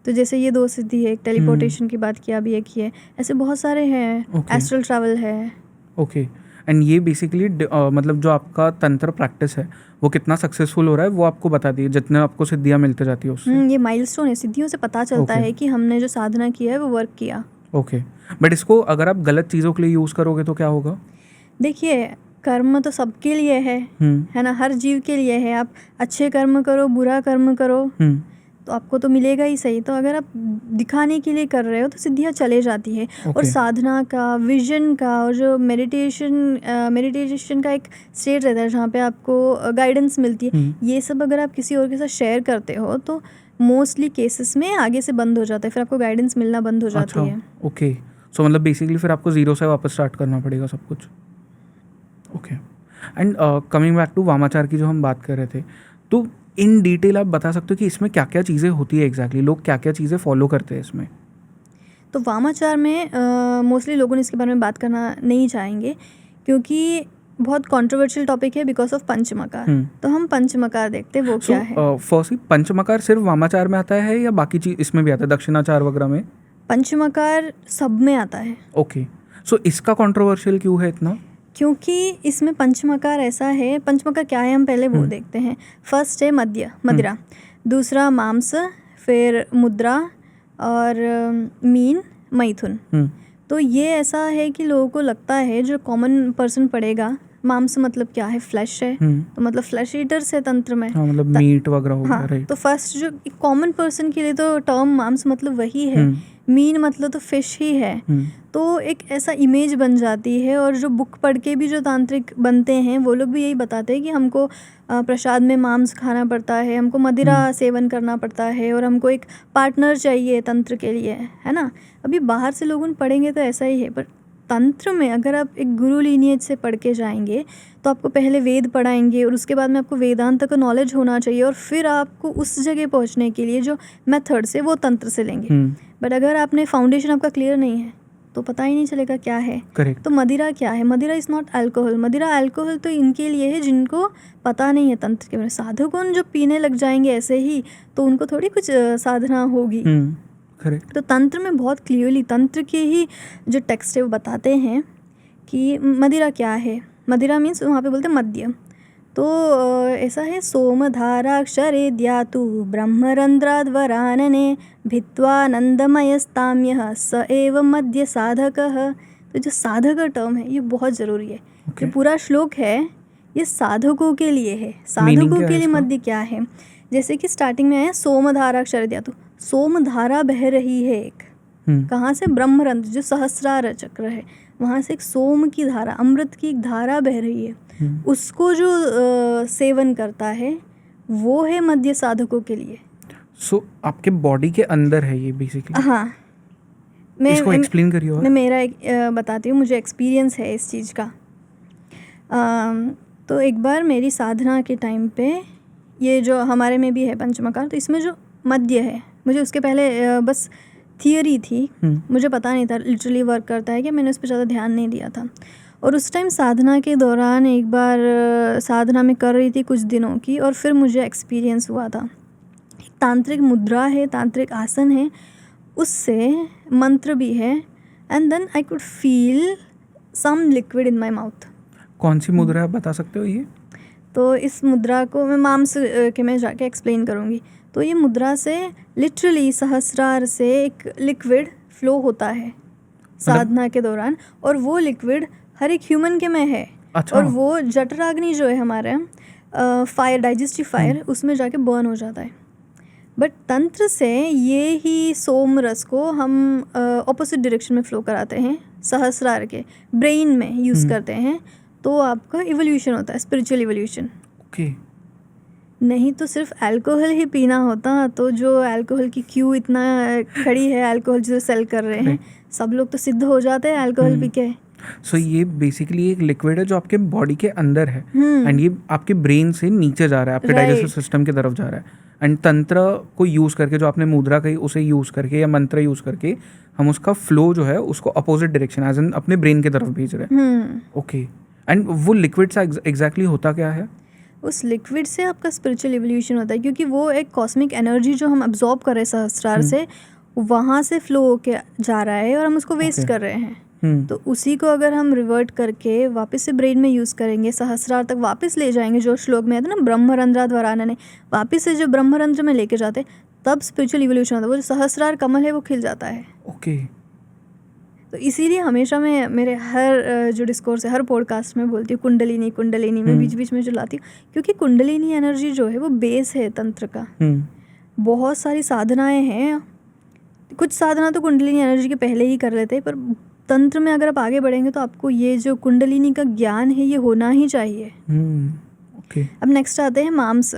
तो जैसे ये 2 सिद्धि है, एक टेलीपोर्टेशन की बात किया, अभी एक ही है, ऐसे बहुत सारे हैं। एस्ट्रल ट्रैवल है। ओके। एंड ये बेसिकली मतलब जो आपका तंत्र प्रैक्टिस है वो कितना सक्सेसफुल हो रहा है वो आपको बता दिए, जितने आपको सिद्धियाँ मिलते जाती है उससे। ये माइलस्टोन है, सिद्धियों से पता चलता है कि हमने जो साधना किया है वो वर्क किया। ओके। बट इसको अगर आप गलत चीज़ों के लिए यूज़ करोगे तो क्या होगा? देखिए, कर्म तो सबके लिए है ना, हर जीव के लिए है। आप अच्छे कर्म करो, बुरा कर्म करो, तो आपको तो मिलेगा ही सही। तो अगर आप दिखाने के लिए कर रहे हो तो सिद्धियाँ चले जाती है। और साधना का, विजन का, और जो मेडिटेशन का एक स्टेट रहता है जहाँ पे आपको गाइडेंस मिलती है, ये सब अगर आप किसी और के साथ शेयर करते हो तो मोस्टली केसेस में आगे से बंद हो जाता है, फिर आपको गाइडेंस मिलना बंद हो जाती है। ओके। सो मतलब बेसिकली फिर आपको ज़ीरो से वापस स्टार्ट करना पड़ेगा सब कुछ। Okay. And coming back to वामाचार की जो हम बात कर रहे थे, तो इन डिटेल आप बता सकते हो कि इसमें क्या क्या चीज़ें होती है एग्जैक्टली, लोग क्या क्या चीज़ें फॉलो करते हैं इसमें? तो वामाचार में मोस्टली लोगों ने इसके बारे में बात करना नहीं चाहेंगे क्योंकि बहुत कंट्रोवर्शियल टॉपिक है बिकॉज ऑफ पंचमकार। तो हम पंचमकार देखते हैं वो क्या है। फर्स्टली पंचमकार सिर्फ वामाचार में आता है या बाकी चीज़ इसमें भी आता है, दक्षिणाचार वगैरह में? पंचमकार सब में आता है। ओके। सो इसका कंट्रोवर्शियल क्यों है इतना? क्योंकि इसमें पंचमकार ऐसा है, पंचमकार क्या है हम पहले वो देखते हैं। फर्स्ट है मदिरा, दूसरा मांस, फिर मुद्रा, और मीन, मैथुन। तो ये ऐसा है कि लोगों को लगता है, जो कॉमन पर्सन पढ़ेगा, मांस मतलब क्या है, फ्लैश है, तो मतलब फ्लैश ईटर्स है तंत्र में। मतलब मीट वगैरह हो गया। राइट। तो फर्स्ट जो कॉमन पर्सन के लिए तो टर्म मांस मतलब वही है। मीन मतलब तो फिश ही है। तो एक ऐसा इमेज बन जाती है। और जो बुक पढ़ के भी जो तांत्रिक बनते हैं वो लोग भी यही बताते हैं कि हमको प्रसाद में मांस खाना पड़ता है, हमको मदिरा सेवन करना पड़ता है, और हमको एक पार्टनर चाहिए तंत्र के लिए, है ना। अभी बाहर से लोग पढ़ेंगे तो ऐसा ही है, पर तंत्र में अगर आप एक गुरु लीनिएज से पढ़ के जाएंगे तो आपको पहले वेद पढ़ाएंगे और उसके बाद में आपको वेदांत का नॉलेज होना चाहिए और फिर आपको उस जगह पहुंचने के लिए जो मेथड्स है वो तंत्र से लेंगे। बट अगर आपने फाउंडेशन आपका क्लियर नहीं है तो पता ही नहीं चलेगा क्या है। करेक्ट। तो मदिरा क्या है? मदिरा इज़ नॉट अल्कोहल। मदिरा अल्कोहल तो इनके लिए है जिनको पता नहीं है तंत्र के बारे में। साधुगण जो पीने लग जाएंगे ऐसे ही तो उनको थोड़ी कुछ साधना होगी। करेक्ट। तो तंत्र में बहुत क्लियरली तंत्र के ही जो टेक्स्ट है वो बताते हैं कि मदिरा क्या है। मदिरा मीन्स वहाँ पे बोलते हैं मद्य। तो ऐसा है, सोमधाराक्षरे द्यातु ब्रह्मरंध्राद्वरानने भित्वानंदमयस्ताम्यः स एव मद्य साधकः। तो जो साधक टर्म है ये बहुत ज़रूरी है। ये पूरा श्लोक है ये साधकों के लिए है। साधकों के लिए मद्य क्या है? जैसे कि स्टार्टिंग में है सोमधाराक्षर द्यातु, सोमधारा बह रही है एक, कहाँ से? ब्रह्मरंध्र जो सहस्रार चक्र है वहाँ से एक सोम की धारा, अमृत की एक धारा बह रही है। उसको जो सेवन करता है वो है मध्य साधकों के लिए। सो आपके बॉडी के अंदर है ये बेसिकली। हाँ, इसको एक्सप्लेन करिए। और मैं मेरा बताती हूँ, मुझे एक्सपीरियंस है इस चीज़ का। तो एक बार मेरी साधना के टाइम पे ये जो हमारे में भी है पंचमकार, तो इसमें जो मध्य है, मुझे उसके पहले बस थियरी थी, मुझे पता नहीं था लिटरली वर्क करता है कि, मैंने उस पर ज़्यादा ध्यान नहीं दिया था। और उस टाइम साधना के दौरान एक बार साधना में कर रही थी कुछ दिनों की, और फिर मुझे एक्सपीरियंस हुआ था। एक तांत्रिक मुद्रा है, तांत्रिक आसन है, उससे मंत्र भी है, and then I could feel some liquid in my mouth. कौन सी मुद्रा है, बता सकते हो ये? तो इस मुद्रा को मैं माम्स के में जाके एक्सप्लेन करूँगी। तो ये मुद्रा से लिटरली सहस्रार से एक लिक्विड फ्लो होता है साधना के दौरान, और वो लिक्विड हर एक ह्यूमन के में है। अच्छा। और वो जठराग्नि जो है हमारे फायर, डाइजेस्टिव फायर, उसमें जाके बर्न हो जाता है। बट तंत्र से ये ही सोम रस को हम ऑपोजिट डायरेक्शन में फ्लो कराते हैं, सहस्रार के ब्रेन में यूज़ करते हैं, तो आपका इवोल्यूशन होता है, स्पिरिचुअल इवोल्यूशन। ओके। नहीं तो सिर्फ अल्कोहल ही पीना होता तो जो अल्कोहल की क्यू इतना खड़ी है, अल्कोहल जो सेल कर रहे हैं, सब लोग तो सिद्ध हो जाते हैं अल्कोहल पी के। सो ये बेसिकली एक लिक्विड है जो आपके बॉडी के अंदर है, एंड ये आपके ब्रेन से नीचे जा रहा है, आपके डाइजेस्टिव सिस्टम की तरफ जा रहा है। एंड तंत्र को यूज़ करके, जो आपने मुद्रा कही उसे यूज़ करके या मंत्र यूज़ करके, हम उसका फ्लो जो है उसको अपोजिट डायरेक्शन एज इन अपने ब्रेन की तरफ भेज रहे हैं। ओके। एंड वो लिक्विड सा एग्जैक्टली होता क्या है? उस लिक्विड से आपका स्पिरिचुअल इवोल्यूशन होता है, क्योंकि वो एक कॉस्मिक एनर्जी जो हम अब्जॉर्ब कर रहे हैं सहस्रार से, वहाँ से फ्लो होके जा रहा है और हम उसको वेस्ट कर रहे हैं। तो उसी को अगर हम रिवर्ट करके वापस से ब्रेन में यूज़ करेंगे, सहस्रार तक वापस ले जाएंगे, जो श्लोक में आता है ना ब्रह्मरंध्राद्वरानने, वापस से जो ब्रह्मरंध्र में लेके जाते तब स्पिरिचुअल इवोल्यूशन होता है। वो जो सहस्रार कमल है वो खिल जाता है। ओके। तो इसीलिए हमेशा मैं मेरे हर जो डिस्कोर्स है, हर पॉडकास्ट में बोलती हूँ कुंडलिनी कुंडलिनी, मैं बीच बीच में जो लाती हूँ, क्योंकि कुंडलिनी एनर्जी जो है वो बेस है तंत्र का। बहुत सारी साधनाएं हैं, कुछ साधना तो कुंडलिनी एनर्जी के पहले ही कर लेते हैं, पर तंत्र में अगर आप आगे बढ़ेंगे तो आपको ये जो कुंडलिनी का ज्ञान है ये होना ही चाहिए। ओके। अब नेक्स्ट आते हैं मांस।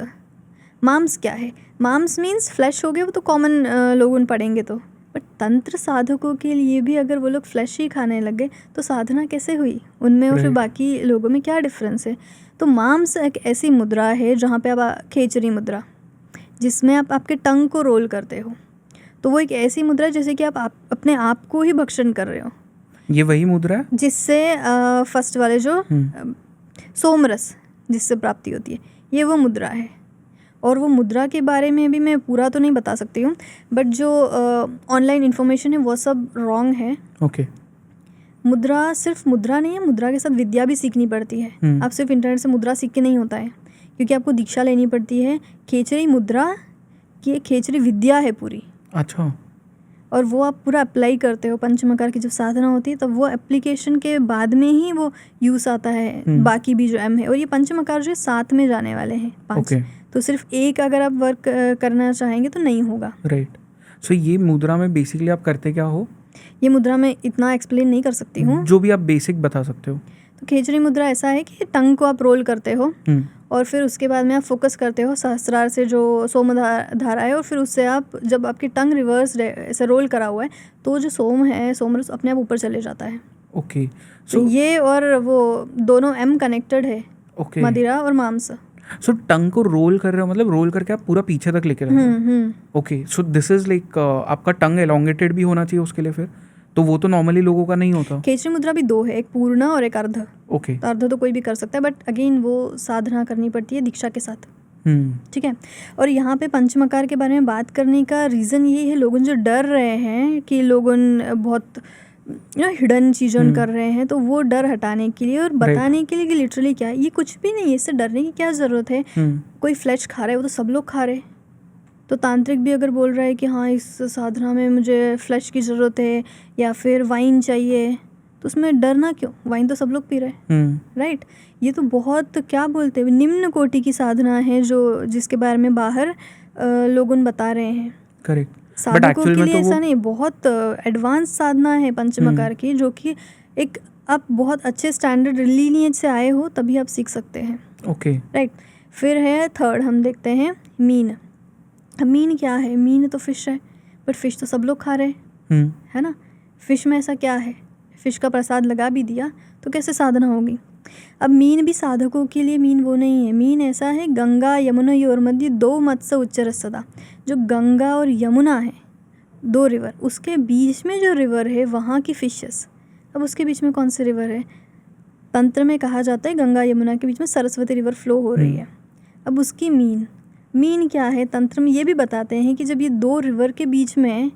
मांस क्या है? मांस मीन्स फ्लैश हो गया, वो तो कॉमन लोग पढ़ेंगे तो, बट तंत्र साधकों के लिए भी अगर वो लोग फ्लैश ही खाने लग गए तो साधना कैसे हुई उनमें, और फिर बाकी लोगों में क्या डिफरेंस है? तो मांस एक ऐसी मुद्रा है जहाँ पे आप खेचरी मुद्रा, जिसमें आप आपके टंग को रोल करते हो, तो वो एक ऐसी मुद्रा है जैसे कि आप अपने आप को ही भक्षण कर रहे हो। ये वही मुद्रा है जिससे फर्स्ट वाले जो सोमरस जिससे प्राप्ति होती है, ये वो मुद्रा है। और वो मुद्रा के बारे में भी मैं पूरा तो नहीं बता सकती हूँ, बट जो ऑनलाइन इन्फॉर्मेशन है वो सब रॉन्ग है। ओके। मुद्रा सिर्फ मुद्रा नहीं है, मुद्रा के साथ विद्या भी सीखनी पड़ती है। आप सिर्फ इंटरनेट से मुद्रा सीख के नहीं होता है, क्योंकि आपको दीक्षा लेनी पड़ती है। खेचरी मुद्रा की एक खेचरी विद्या है पूरी। अच्छा। और वो आप पूरा अप्लाई करते हो, पंचमकार की जब साधना होती है तब वो एप्लीकेशन के बाद में ही वो यूज़ आता है। बाकी भी जो एम है, और ये पंचमकार जो है साथ में जाने वाले हैं 5। तो सिर्फ एक अगर आप वर्क करना चाहेंगे तो नहीं होगा। राइट। सो ये मुद्रा में बेसिकली आप करते क्या हो? ये मुद्रा में इतना एक्सप्लेन नहीं कर सकती हूँ, जो भी आप बेसिक बता सकते हो। तो खेचरी मुद्रा ऐसा है कि टंग को आप रोल करते हो, और फिर उसके बाद में आप फोकस करते हो सहस्रार से जो सोम धारा है, और फिर उससे आप जब आपकी टंग रिवर्स ऐसे रोल करा हुआ है तो जो सोम है, सोमरस अपने आप ऊपर चले जाता है। ओके तो सो ये और वो दोनों एम कनेक्टेड है, ओके मदिरा और मांस। सो टंग को रोल कर रहे हो, मतलब रोल करके आप पूरा पीछे तक लेके जा रहे हो। Hmm. Okay so this is like आपका टंग एलोंगेटेड भी होना चाहिए उसके लिए फिर, तो वो तो नॉर्मली लोगों का नहीं होता। केचरी मुद्रा भी दो है, एक पूर्ण और एक अर्ध। ओके तो अर्ध तो कोई भी कर सकता है, बट अगेन वो साधना करनी पड़ती है दीक्षा के साथ, ठीक है। और यहाँ पे पंचमकार के बारे में बात करने का रीज़न ये है, लोगों जो डर रहे हैं कि लोगों बहुत हिडन चीज़ों कर रहे हैं, तो वो डर हटाने के लिए और बताने के लिए कि लिटरली क्या है, ये कुछ भी नहीं है, इससे डरने की क्या ज़रूरत है। कोई फ्लैश खा रहा है वो तो सब लोग खा रहे हैं, तो तांत्रिक भी अगर बोल रहा है कि हाँ इस साधना में मुझे फ्लैश की ज़रूरत है या फिर वाइन चाहिए, तो उसमें डरना क्यों, वाइन तो सब लोग पी रहे हैं, राइट। ये तो बहुत क्या बोलते हैं निम्न कोटि की साधना है जो जिसके बारे में बाहर लोगों बता रहे हैं। करेक्ट, साधकों के लिए ऐसा नहीं, बहुत एडवांस साधना है पंचमकार की, जो कि एक आप बहुत अच्छे स्टैंडर्ड लीनियज से आए हो तभी आप सीख सकते हैं। Okay right. फिर है थर्ड, हम देखते हैं मीन। मीन क्या है, मीन तो फिश है, बट फिश तो सब लोग खा रहे हैं, है ना। फिश में ऐसा क्या है, फिश का प्रसाद लगा भी दिया तो कैसे साधना होगी। अब मीन भी साधकों के लिए मीन वो नहीं है, मीन ऐसा है गंगा यमुना योर मध्य दो मत्स्य उच्चर सदा, जो गंगा और यमुना है दो रिवर, उसके बीच में जो रिवर है वहाँ की फिशेस। अब उसके बीच में कौन सी रिवर है, तंत्र में कहा जाता है गंगा यमुना के बीच में सरस्वती रिवर फ्लो हो रही है। अब उसकी मीन क्या है, तंत्र में ये भी बताते हैं कि जब ये दो रिवर के बीच में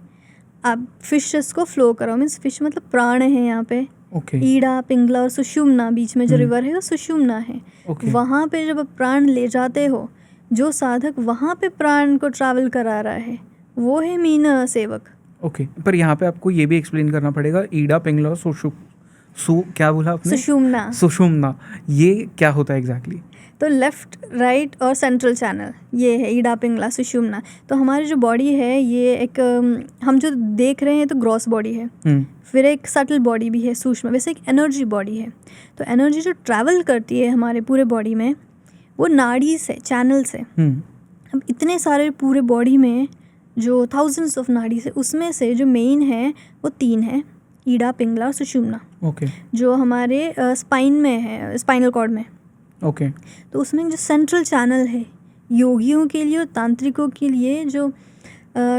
आप फिशेस को फ्लो कराओ, मीन्स फिश मतलब प्राण है यहाँ पे। ईड़ा पिंगला और सुषुम्ना बीच में जो रिवर है वो सुषुम्ना है। वहाँ पे जब आप प्राण ले जाते हो, जो साधक वहाँ पे प्राण को ट्रैवल करा रहा है वो है मीन सेवक। ओके पर यहाँ पे आपको ये भी एक्सप्लेन करना पड़ेगा, ईड़ा पिंगला और क्या बोला आपने, सुषुम्ना, ये क्या होता है एग्जैक्टली? तो लेफ्ट राइट और सेंट्रल चैनल ये है ईड़ा पिंगला सुषुम्ना। तो हमारी जो बॉडी है ये एक हम जो देख रहे हैं तो ग्रॉस बॉडी है, फिर एक सटल बॉडी भी है सूक्ष्म, वैसे एक एनर्जी बॉडी है। तो एनर्जी जो ट्रैवल करती है हमारे पूरे बॉडी में वो नाड़ी से, चैनल से। अब इतने सारे पूरे बॉडी में जो थाउजेंड्स ऑफ नाड़ी से, उसमें से जो मेन है वो तीन है, ईड़ा पिंगला और सुषुम्ना, जो हमारे स्पाइन में है, स्पाइनल कॉर्ड में। तो उसमें जो सेंट्रल चैनल है योगियों के लिए और तांत्रिकों के लिए, जो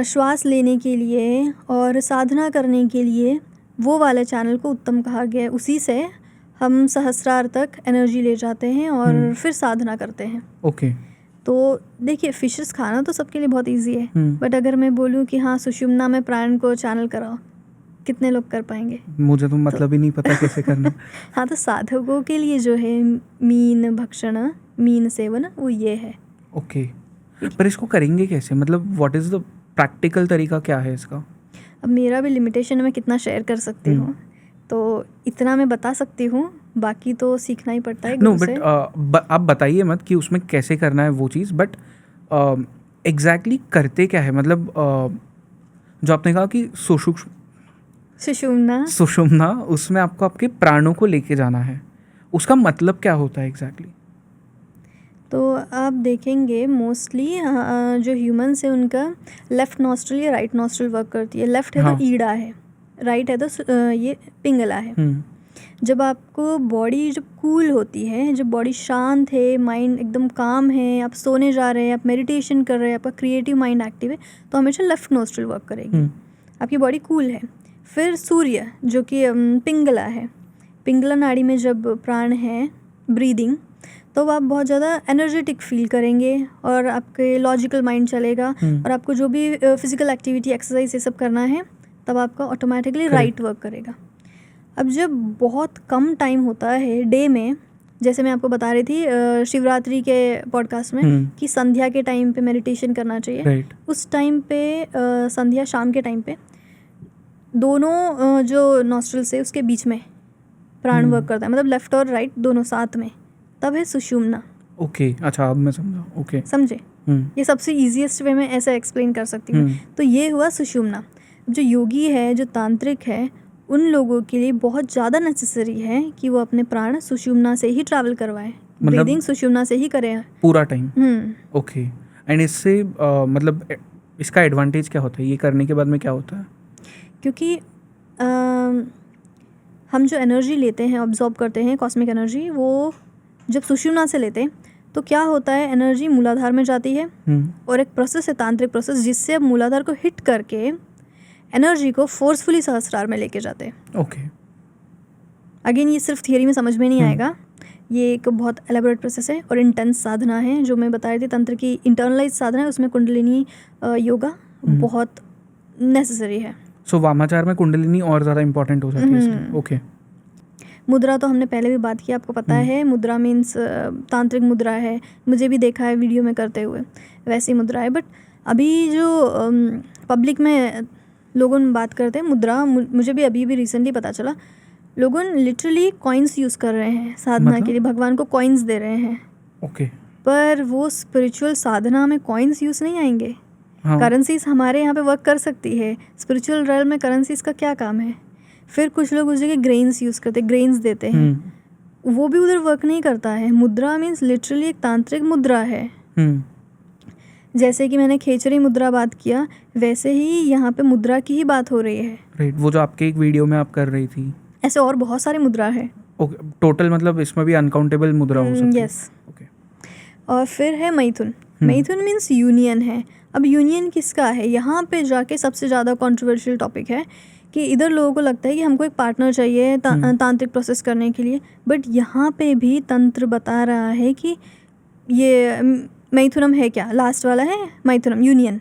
श्वास लेने के लिए और साधना करने के लिए, वो वाले चैनल को उत्तम कहा गया है। उसी से हम सहस्रार तक एनर्जी ले जाते हैं और फिर साधना करते हैं। तो देखिए फिशेस खाना तो सबके लिए बहुत इजी है, बट अगर मैं बोलूँ कि हाँ सुषुम्ना में प्राण को चैनल कराओ, कितने लोग कर पाएंगे? मुझे तो मतलब ही नहीं पता कैसे करना। हाँ, तो साधकों के लिए जो है मीन भक्षण, मीन सेवन, वो ये है। पर इसको करेंगे कैसे, मतलब व्हाट इज़ द प्रैक्टिकल तरीका, क्या है इसका? अब मेरा भी लिमिटेशन है, मैं कितना शेयर कर सकती हूँ, तो इतना मैं बता सकती हूँ, बाकी तो सीखना ही पड़ता है। नो बट आप बताइए मत कि उसमें कैसे करना है वो चीज़, बट एग्जैक्टली करते क्या है, मतलब जो आपने कहा कि सुषुम्ना, उसमें आपको आपके प्राणों को लेके जाना है, उसका मतलब क्या होता है एग्जैक्टली? तो आप देखेंगे मोस्टली जो ह्यूमंस है उनका लेफ्ट नॉस्ट्रल या राइट नॉस्ट्रल वर्क करती है। लेफ्ट है तो ईड़ा है, राइट है तो ये पिंगला है। जब आपको बॉडी जब कूल होती है, जब बॉडी शांत है, माइंड एकदम काम है, आप सोने जा रहे हैं, आप मेडिटेशन कर रहे हैं, आपका क्रिएटिव माइंड एक्टिव है, तो हमेशा लेफ्ट नॉस्ट्रल वर्क करेगी, आपकी बॉडी कूल है। फिर सूर्य जो कि पिंगला है, पिंगला नाड़ी में जब प्राण है, ब्रीदिंग, तो आप बहुत ज़्यादा एनर्जेटिक फील करेंगे और आपके लॉजिकल माइंड चलेगा, और आपको जो भी फिजिकल एक्टिविटी, एक्सरसाइज ये सब करना है, तब आपका ऑटोमेटिकली राइट वर्क करेगा। अब जब बहुत कम टाइम होता है डे में, जैसे मैं आपको बता रही थी शिवरात्रि के पॉडकास्ट में कि संध्या के टाइम पे मेडिटेशन करना चाहिए, उस टाइम पे संध्या शाम के टाइम पे दोनों जो नॉस्ट्रल से उसके बीच में प्राण वर्क करता है, मतलब लेफ्ट और राइट दोनों साथ में, तब है सुषुम्ना। अच्छा, अब मैं समझा। समझे? ये सबसे इजीएस्ट वे में ऐसा एक्सप्लेन कर सकती हूँ। तो ये हुआ सुषुम्ना। जो योगी है, जो तांत्रिक है, उन लोगों के लिए बहुत ज़्यादा नेसेसरी है कि वो अपने प्राण सुषुम्ना से ही ट्रैवल करवाएं, ब्रीदिंग सुषुम्ना से ही करें पूरा टाइम। एंड इससे मतलब इसका एडवांटेज क्या होता है, ये करने के बाद में क्या होता है? क्योंकि हम जो एनर्जी लेते हैं, ऑब्जॉर्ब करते हैं कॉस्मिक एनर्जी, वो जब सुषुम्ना से लेते हैं तो क्या होता है, एनर्जी मूलाधार में जाती है और एक प्रोसेस है, तांत्रिक प्रोसेस, जिससे अब मूलाधार को हिट करके एनर्जी को फोर्सफुली सहस्रार में लेके जाते हैं। ओके। अगेन ये सिर्फ थियरी में समझ में नहीं आएगा, ये एक बहुत एलेबोरेट प्रोसेस है और इंटेंस साधना है। जो मैं बता रही थी तंत्र की इंटरनलाइज साधना है, उसमें कुंडलिनी योगा बहुत नेसेसरी है। सो वामाचार में कुंडलिनी और ज़्यादा इंपॉर्टेंट हो जाती है इसलिए। ओके। मुद्रा तो हमने पहले भी बात की, आपको पता है। मुद्रा मीन्स तांत्रिक मुद्रा है, मुझे भी देखा है वीडियो में करते हुए, वैसी मुद्रा है। बट अभी जो पब्लिक में लोगों बात करते हैं मुद्रा, मुझे भी अभी रिसेंटली पता चला, लोगों लिटरली कॉइन्स यूज़ कर रहे हैं साधना के लिए, भगवान को कॉइन्स दे रहे हैं। ओके। पर वो स्पिरिचुअल साधना में कॉइन्स यूज़ नहीं आएंगे। करेंसीज हमारे यहाँ पे वर्क कर सकती है, स्पिरिचुअल रेल में करेंसीज का क्या काम है। फिर कुछ लोग उस जगह ग्रेन्स यूज़ करते हैं, ग्रेन्स देते हैं, वो भी उधर वर्क नहीं करता है। मुद्रा मीन्स लिटरली एक तांत्रिक मुद्रा है। जैसे कि मैंने खेचरी मुद्रा बात किया, वैसे ही यहाँ पे मुद्रा की ही बात हो रही है। राइट, वो जो आपके एक वीडियो में आप कर रही थी। ऐसे और बहुत सारी मुद्रा है। ओके, टोटल मतलब इसमें भी अनकाउंटेबल मुद्रा हो सकती है। यस। ओके। और फिर है मैथुन। मैथुन मीन्स यूनियन है। अब यूनियन किसका है, यहाँ पे जाके सबसे ज़्यादा कंट्रोवर्शियल टॉपिक है कि इधर लोगों को लगता है कि हमको एक पार्टनर चाहिए तांत्रिक प्रोसेस करने के लिए, बट यहाँ पे भी तंत्र बता रहा है कि ये मैथुनम है क्या, लास्ट वाला है मैथुनम, यूनियन।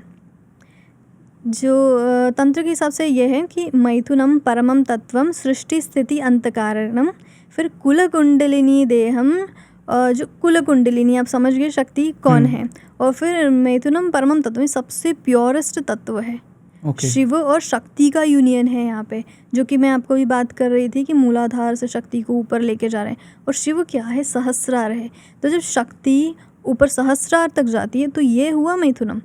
जो तंत्र के हिसाब से ये है कि मैथुनम परमम तत्वम सृष्टि स्थिति अंतकारणम, फिर कुल कुंडलिनी देहम, जो कुल कुंडलिनी आप समझ गए शक्ति कौन है, और फिर मैथुनम परमम तत्व सबसे प्योरेस्ट तत्व है। शिव और शक्ति का यूनियन है यहाँ पे, जो कि मैं आपको भी बात कर रही थी कि मूलाधार से शक्ति को ऊपर लेके जा रहे हैं। और शिव क्या है, सहस्रार है। तो जब शक्ति ऊपर सहस्रार तक जाती है तो ये हुआ मैथुनम,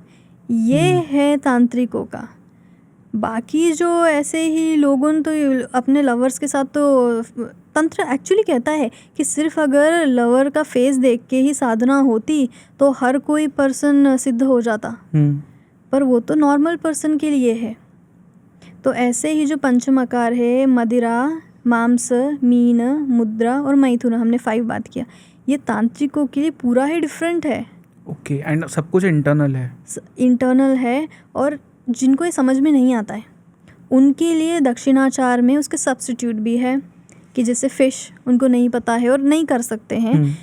ये है तांत्रिकों का। बाकी जो ऐसे ही लोगों तो अपने लवर्स के साथ, तो तंत्र एक्चुअली कहता है कि सिर्फ अगर लवर का फेस देख के ही साधना होती तो हर कोई पर्सन सिद्ध हो जाता, पर वो तो नॉर्मल पर्सन के लिए है। तो ऐसे ही जो पंचम आकार है, मदिरा, मांस, मीन, मुद्रा और मैथुन, हमने 5 बात किया, ये तांत्रिकों के लिए पूरा ही डिफरेंट है। ओके। एंड सब कुछ इंटरनल है। इंटरनल है, और जिनको ये समझ में नहीं आता है उनके लिए दक्षिणाचार में उसके सब्स्टिट्यूट भी है, कि जैसे फिश उनको नहीं पता है और नहीं कर सकते हैं,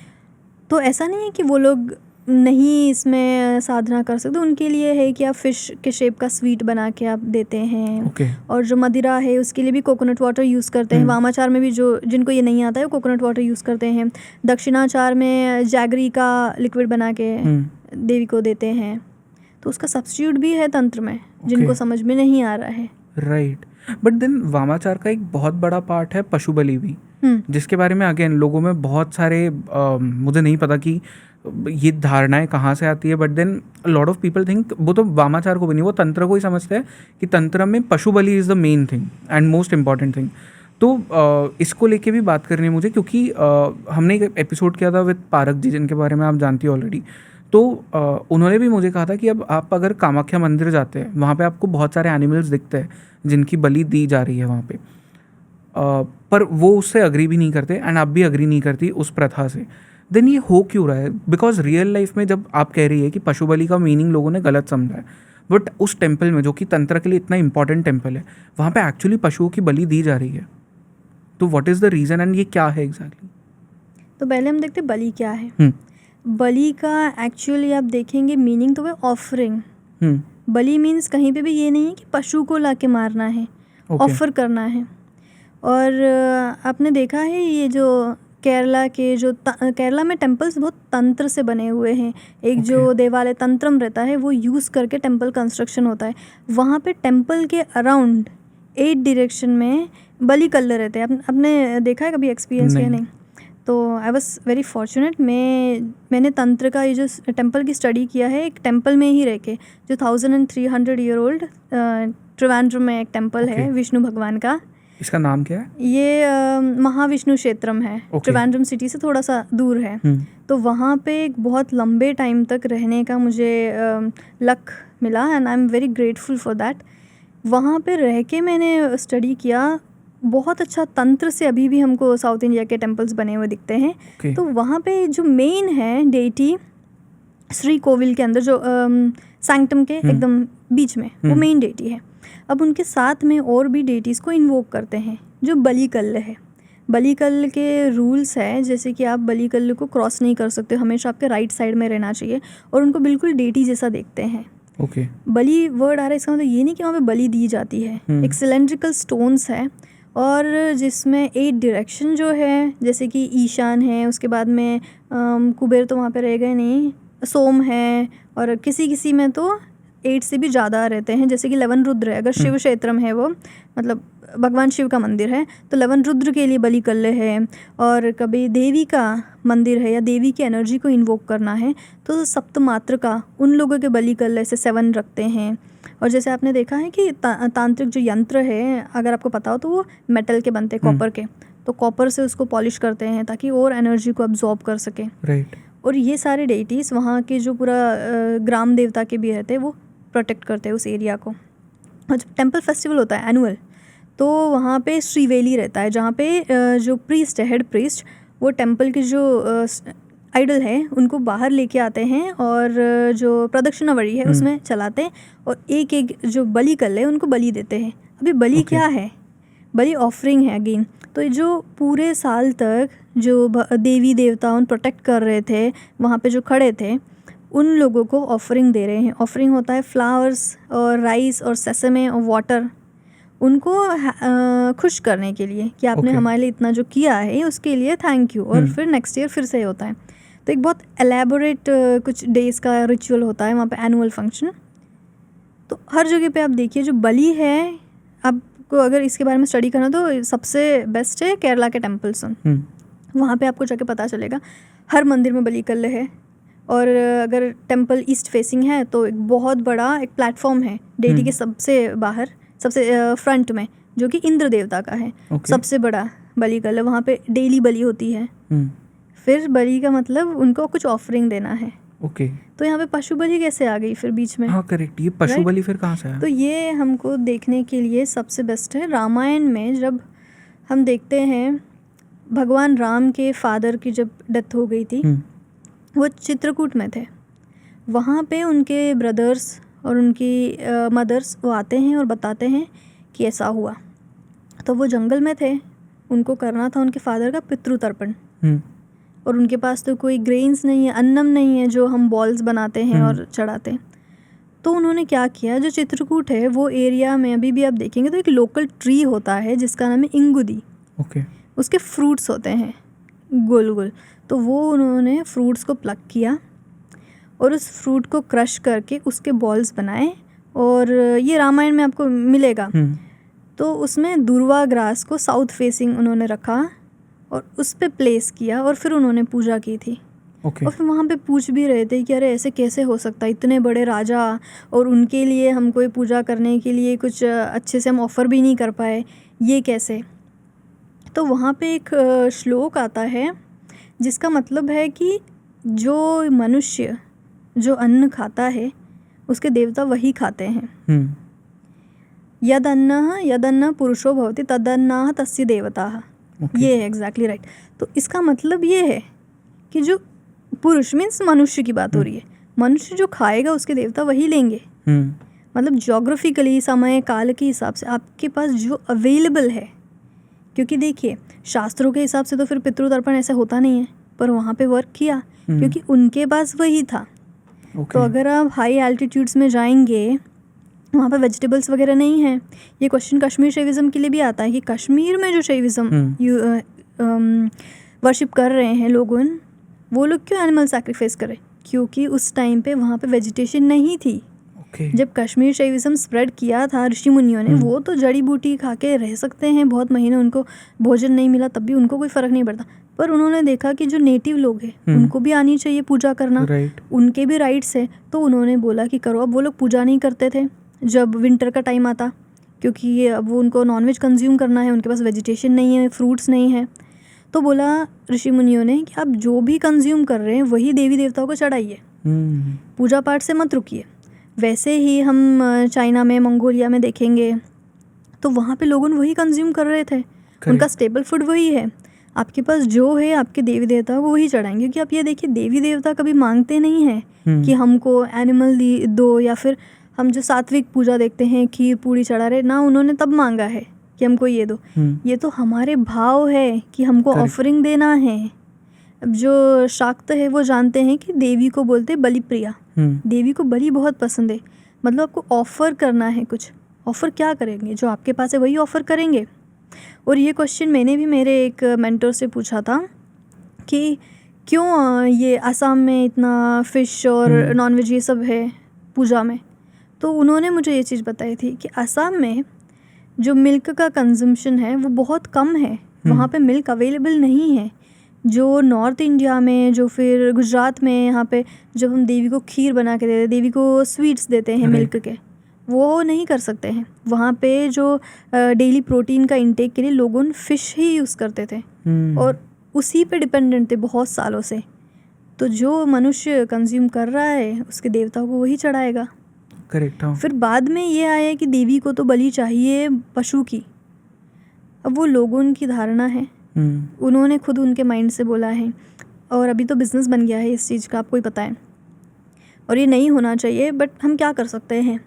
तो ऐसा नहीं है कि वो लोग नहीं इसमें साधना कर सकते, उनके लिए है कि आप फिश के शेप का स्वीट बना के आप देते हैं। और जो मदिरा है उसके लिए भी कोकोनट वाटर यूज़ करते हैं। वामाचार में भी जो जिनको ये नहीं आता है वो कोकोनट वाटर यूज़ करते हैं। दक्षिणाचार में जैगरी का लिक्विड बना के देवी को देते हैं। तो उसका सब्स्टिट्यूट भी है तंत्र में, जिनको समझ में नहीं आ रहा है। राइट। बट देन वामाचार का एक बहुत बड़ा पार्ट है पशु बलि भी, जिसके बारे में अगेन लोगों में बहुत सारे मुझे नहीं पता कि ये धारणाएं कहाँ से आती है, but then lot of people think, वो तो वामाचार को भी नहीं, वो तंत्र को ही समझते हैं कि तंत्र में पशु बलि is the main thing and most important thing. तो इसको लेके भी बात करनी है मुझे, क्योंकि हमने एक एपिसोड किया था विद पारक जी, जिनके बारे में आप जानती हो ऑलरेडी। तो उन्होंने भी मुझे कहा था कि अब आप अगर कामाख्या मंदिर जाते हैं, वहाँ पे आपको बहुत सारे एनिमल्स दिखते हैं जिनकी बलि दी जा रही है वहाँ पे, पर वो उससे अग्री भी नहीं करते एंड आप भी अग्री नहीं करती उस प्रथा से। देन ये हो क्यों रहा है? बिकॉज रियल लाइफ में जब आप कह रही है कि पशु बलि का मीनिंग लोगों ने गलत समझा है, बट उस टेम्पल में जो कि तंत्र के लिए इतना इंपॉर्टेंट टेम्पल है, वहाँ पे एक्चुअली पशुओं की बलि दी जा रही है। तो what is the reason and ये क्या है एग्जैक्टली? तो पहले हम देखते बलि क्या है। बलि का एक्चुअली आप देखेंगे मीनिंग तो है ऑफरिंग। बलि मीन्स कहीं पे भी ये नहीं है कि पशु को लाके मारना है, ऑफर करना है। और आपने देखा है ये जो केरला के जो केरला में टेम्पल्स बहुत तंत्र से बने हुए हैं। एक जो देवालय तंत्रम रहता है वो यूज़ करके टेम्पल कंस्ट्रक्शन होता है। वहाँ पे टेम्पल के अराउंड 8 डायरेक्शन में बलि कल्ले रहते हैं। आपने देखा है कभी, एक्सपीरियंस किया? नहीं। तो आई वॉज वेरी फॉर्चुनेट, मैंने तंत्र का ये जो टेम्पल की स्टडी किया है एक टेम्पल में ही रह के, जो 1300 ईयर ओल्ड त्रिवेंद्रम में एक टेम्पल है विष्णु भगवान का। इसका नाम क्या है? ये महाविष्णु क्षेत्रम है। त्रिवेंद्रम सिटी से थोड़ा सा दूर है। तो वहाँ पे एक बहुत लंबे टाइम तक रहने का मुझे लक मिला and I am very grateful for that. वहाँ पे रह के मैंने स्टडी किया, बहुत अच्छा तंत्र से अभी भी हमको साउथ इंडिया के टेम्पल्स बने हुए दिखते हैं। Okay. तो वहाँ पे जो मेन है डेटी श्री कोविल के अंदर जो सैंक्टम के एकदम बीच में वो मेन डेटी है। अब उनके साथ में और भी डेटीज़ को इन्वोक करते हैं जो बलिकल्ल है। बलिकल्ल के रूल्स है जैसे कि आप बलिकल्ल को क्रॉस नहीं कर सकते, हमेशा आपके राइट साइड में रहना चाहिए और उनको बिल्कुल डेटी जैसा देखते हैं। ओके। बलि वर्ड आ रहा है, इसका मतलब ये नहीं कि वहाँ पे बलि दी जाती है। एक सिलेंड्रिकल स्टोन्स है और जिसमें 8 डायरेक्शन जो है जैसे कि ईशान है, उसके बाद में कुबेर तो वहाँ पे रह गए नहीं, सोम है और किसी में तो 8 से भी ज़्यादा रहते हैं जैसे कि 11 रुद्र है। अगर शिव क्षेत्रम है वो मतलब भगवान शिव का मंदिर है तो 11 रुद्र के लिए बलिकल्ल है। और कभी देवी का मंदिर है या देवी की एनर्जी को इन्वोक करना है तो सप्तमात्र का उन लोगों के बलिकल्ल ऐसे 7 रखते हैं। और जैसे आपने देखा है कि तांत्रिक जो यंत्र है अगर आपको पता हो तो वो मेटल के बनते हैं, कॉपर के, तो कॉपर से उसको पॉलिश करते हैं ताकि और एनर्जी को अब्जॉर्ब कर सके। राइट। और ये सारे डेटीज़ वहाँ के जो पूरा ग्राम देवता के भी रहते हैं वो प्रोटेक्ट करते हैं उस एरिया को। और जब टेम्पल फेस्टिवल होता है एनुअल तो वहाँ पे श्रीवेली रहता है जहाँ पे जो प्रीस्ट है, हेड प्रीस्ट, वो टेम्पल के जो आइडल है उनको बाहर लेके आते हैं और जो प्रदक्षिणावली है उसमें चलाते हैं और एक एक जो बलिकल्ल है उनको बलि देते हैं। अभी बलि क्या है? बलि ऑफरिंग है अगेन। तो जो पूरे साल तक जो देवी देवता उन प्रोटेक्ट कर रहे थे वहाँ पे जो खड़े थे उन लोगों को ऑफरिंग दे रहे हैं। ऑफरिंग होता है फ्लावर्स और राइस और सेसमे और वाटर, उनको खुश करने के लिए कि आपने हमारे लिए इतना जो किया है उसके लिए थैंक यू। और फिर नेक्स्ट ईयर फिर से होता है। तो एक बहुत एलैबोरेट कुछ डेज़ का रिचुअल होता है वहाँ पे एनुअल फंक्शन। तो हर जगह पे आप देखिए जो बलि है, आपको अगर इसके बारे में स्टडी करना तो सबसे बेस्ट है केरला के टेम्पल्स। वहाँ पे आपको जाके पता चलेगा हर मंदिर में बलिकल्ल है। और अगर टेम्पल ईस्ट फेसिंग है तो एक बहुत बड़ा एक प्लेटफॉर्म है डेटी के सबसे बाहर, सबसे फ्रंट में, जो कि इंद्र देवता का है। सबसे बड़ा बलिकल्ल, वहाँ पे डेली बलि होती है। फिर बलि का मतलब उनको कुछ ऑफरिंग देना है। तो यहाँ पे पशु बलि कैसे आ गई फिर बीच में? हाँ करेक्ट, ये पशु बलि फिर कहाँ से आया? तो ये हमको देखने के लिए सबसे बेस्ट है रामायण में। जब हम देखते हैं भगवान राम के फादर की जब डेथ हो गई थी वो चित्रकूट में थे, वहाँ पे उनके ब्रदर्स और उनकी मदर्स वो आते हैं और बताते हैं कि ऐसा हुआ। तो वो जंगल में थे, उनको करना था उनके फादर का पितृतर्पण और उनके पास तो कोई ग्रेन्स नहीं है, अन्नम नहीं है जो हम बॉल्स बनाते हैं और चढ़ाते हैं। तो उन्होंने क्या किया, जो चित्रकूट है वो एरिया में अभी भी आप देखेंगे तो एक लोकल ट्री होता है जिसका नाम है इंगुदी। उसके फ्रूट्स होते हैं गोल गोल। तो वो उन्होंने फ्रूट्स को प्लक किया और उस फ्रूट को क्रश करके उसके बॉल्स बनाए और ये रामायण में आपको मिलेगा। तो उसमें दुर्वा ग्रास को साउथ फेसिंग उन्होंने रखा और उस पे प्लेस किया और फिर उन्होंने पूजा की थी। और फिर वहाँ पे पूछ भी रहे थे कि अरे ऐसे कैसे हो सकता है, इतने बड़े राजा और उनके लिए हम कोई पूजा करने के लिए कुछ अच्छे से हम ऑफ़र भी नहीं कर पाए, ये कैसे? तो वहाँ पे एक श्लोक आता है जिसका मतलब है कि जो मनुष्य जो अन्न खाता है उसके देवता वही खाते हैं। यदन्न पुरुषो भवति तदन्नाः तस्य देवताः। ये है एग्जैक्टली राइट। तो इसका मतलब ये है कि जो पुरुष मीन्स मनुष्य की बात हो रही है, मनुष्य जो खाएगा उसके देवता वही लेंगे। मतलब ज्योग्राफिकली समय काल के हिसाब से आपके पास जो अवेलेबल है, क्योंकि देखिए शास्त्रों के हिसाब से तो फिर पितृतर्पण ऐसे होता नहीं है, पर वहाँ पे वर्क किया क्योंकि उनके पास वही था। तो अगर आप हाई एल्टीट्यूड्स में जाएंगे वहाँ पे वेजिटेबल्स वगैरह नहीं है। ये क्वेश्चन कश्मीर शैविज़म के लिए भी आता है कि कश्मीर में जो शैविज़म वर्शिप कर रहे हैं लोग, वो लोग क्यों एनिमल सैक्रिफाइस करें? क्योंकि उस टाइम पे वहाँ पे वेजिटेशन नहीं थी। जब कश्मीर शैविज़म स्प्रेड किया था ऋषि मुनियों ने, वो तो जड़ी बूटी खा के रह सकते हैं बहुत महीने, उनको भोजन नहीं मिला तब भी उनको कोई फ़र्क नहीं पड़ता। पर उन्होंने देखा कि जो नेटिव लोग हैं उनको भी आनी चाहिए पूजा करना, उनके भी राइट्स है। तो उन्होंने बोला कि करो। अब वो लोग पूजा नहीं करते थे जब विंटर का टाइम आता, क्योंकि ये अब वो उनको नॉनवेज कंज्यूम करना है, उनके पास वेजिटेशन नहीं है, फ्रूट्स नहीं है। तो बोला ऋषि मुनियों ने कि आप जो भी कंज्यूम कर रहे हैं वही देवी देवताओं को चढ़ाइए, पूजा पाठ से मत रुकिए। वैसे ही हम चाइना में, मंगोलिया में देखेंगे तो वहाँ पे लोगों वही कंज्यूम कर रहे थे, उनका स्टेबल फूड वही है। आपके पास जो है आपके देवी देवता को वही चढ़ाएंगे, क्योंकि आप ये देखिए देवी देवता कभी मांगते नहीं हैं कि हमको एनिमल दो, या फिर हम जो सात्विक पूजा देखते हैं खीर पूरी चढ़ा रहे ना, उन्होंने तब मांगा है कि हमको ये दो। ये तो हमारे भाव है कि हमको ऑफरिंग देना है। अब जो शाक्त है वो जानते हैं कि देवी को बोलते बलि प्रिया, देवी को बलि बहुत पसंद है। मतलब आपको ऑफ़र करना है कुछ, ऑफ़र क्या करेंगे, जो आपके पास है वही ऑफ़र करेंगे। और ये क्वेश्चन मैंने भी मेरे एक मेंटर से पूछा था कि क्यों ये असम में इतना फ़िश और नॉनवेज ये सब है पूजा में। तो उन्होंने मुझे ये चीज़ बताई थी कि असम में जो मिल्क का कंजम्पशन है वो बहुत कम है, वहाँ पे मिल्क अवेलेबल नहीं है। जो नॉर्थ इंडिया में, जो फिर गुजरात में, यहाँ पे जब हम देवी को खीर बना के देते हैं, देवी को स्वीट्स देते हैं मिल्क के, वो नहीं कर सकते हैं। वहाँ पे जो डेली प्रोटीन का इंटेक के लिए लोगों फ़िश ही यूज़ करते थे और उसी पे डिपेंडेंट थे बहुत सालों से। तो जो मनुष्य कंज्यूम कर रहा है उसके देवताओं को वही चढ़ाएगा। करेक्ट। फिर बाद में ये आया कि देवी को तो बलि चाहिए पशु की। अब वो लोगों की धारणा है, उन्होंने खुद उनके माइंड से बोला है, और अभी तो बिज़नेस बन गया है इस चीज़ का, आपको ही पता है। और ये नहीं होना चाहिए, बट हम क्या कर सकते हैं।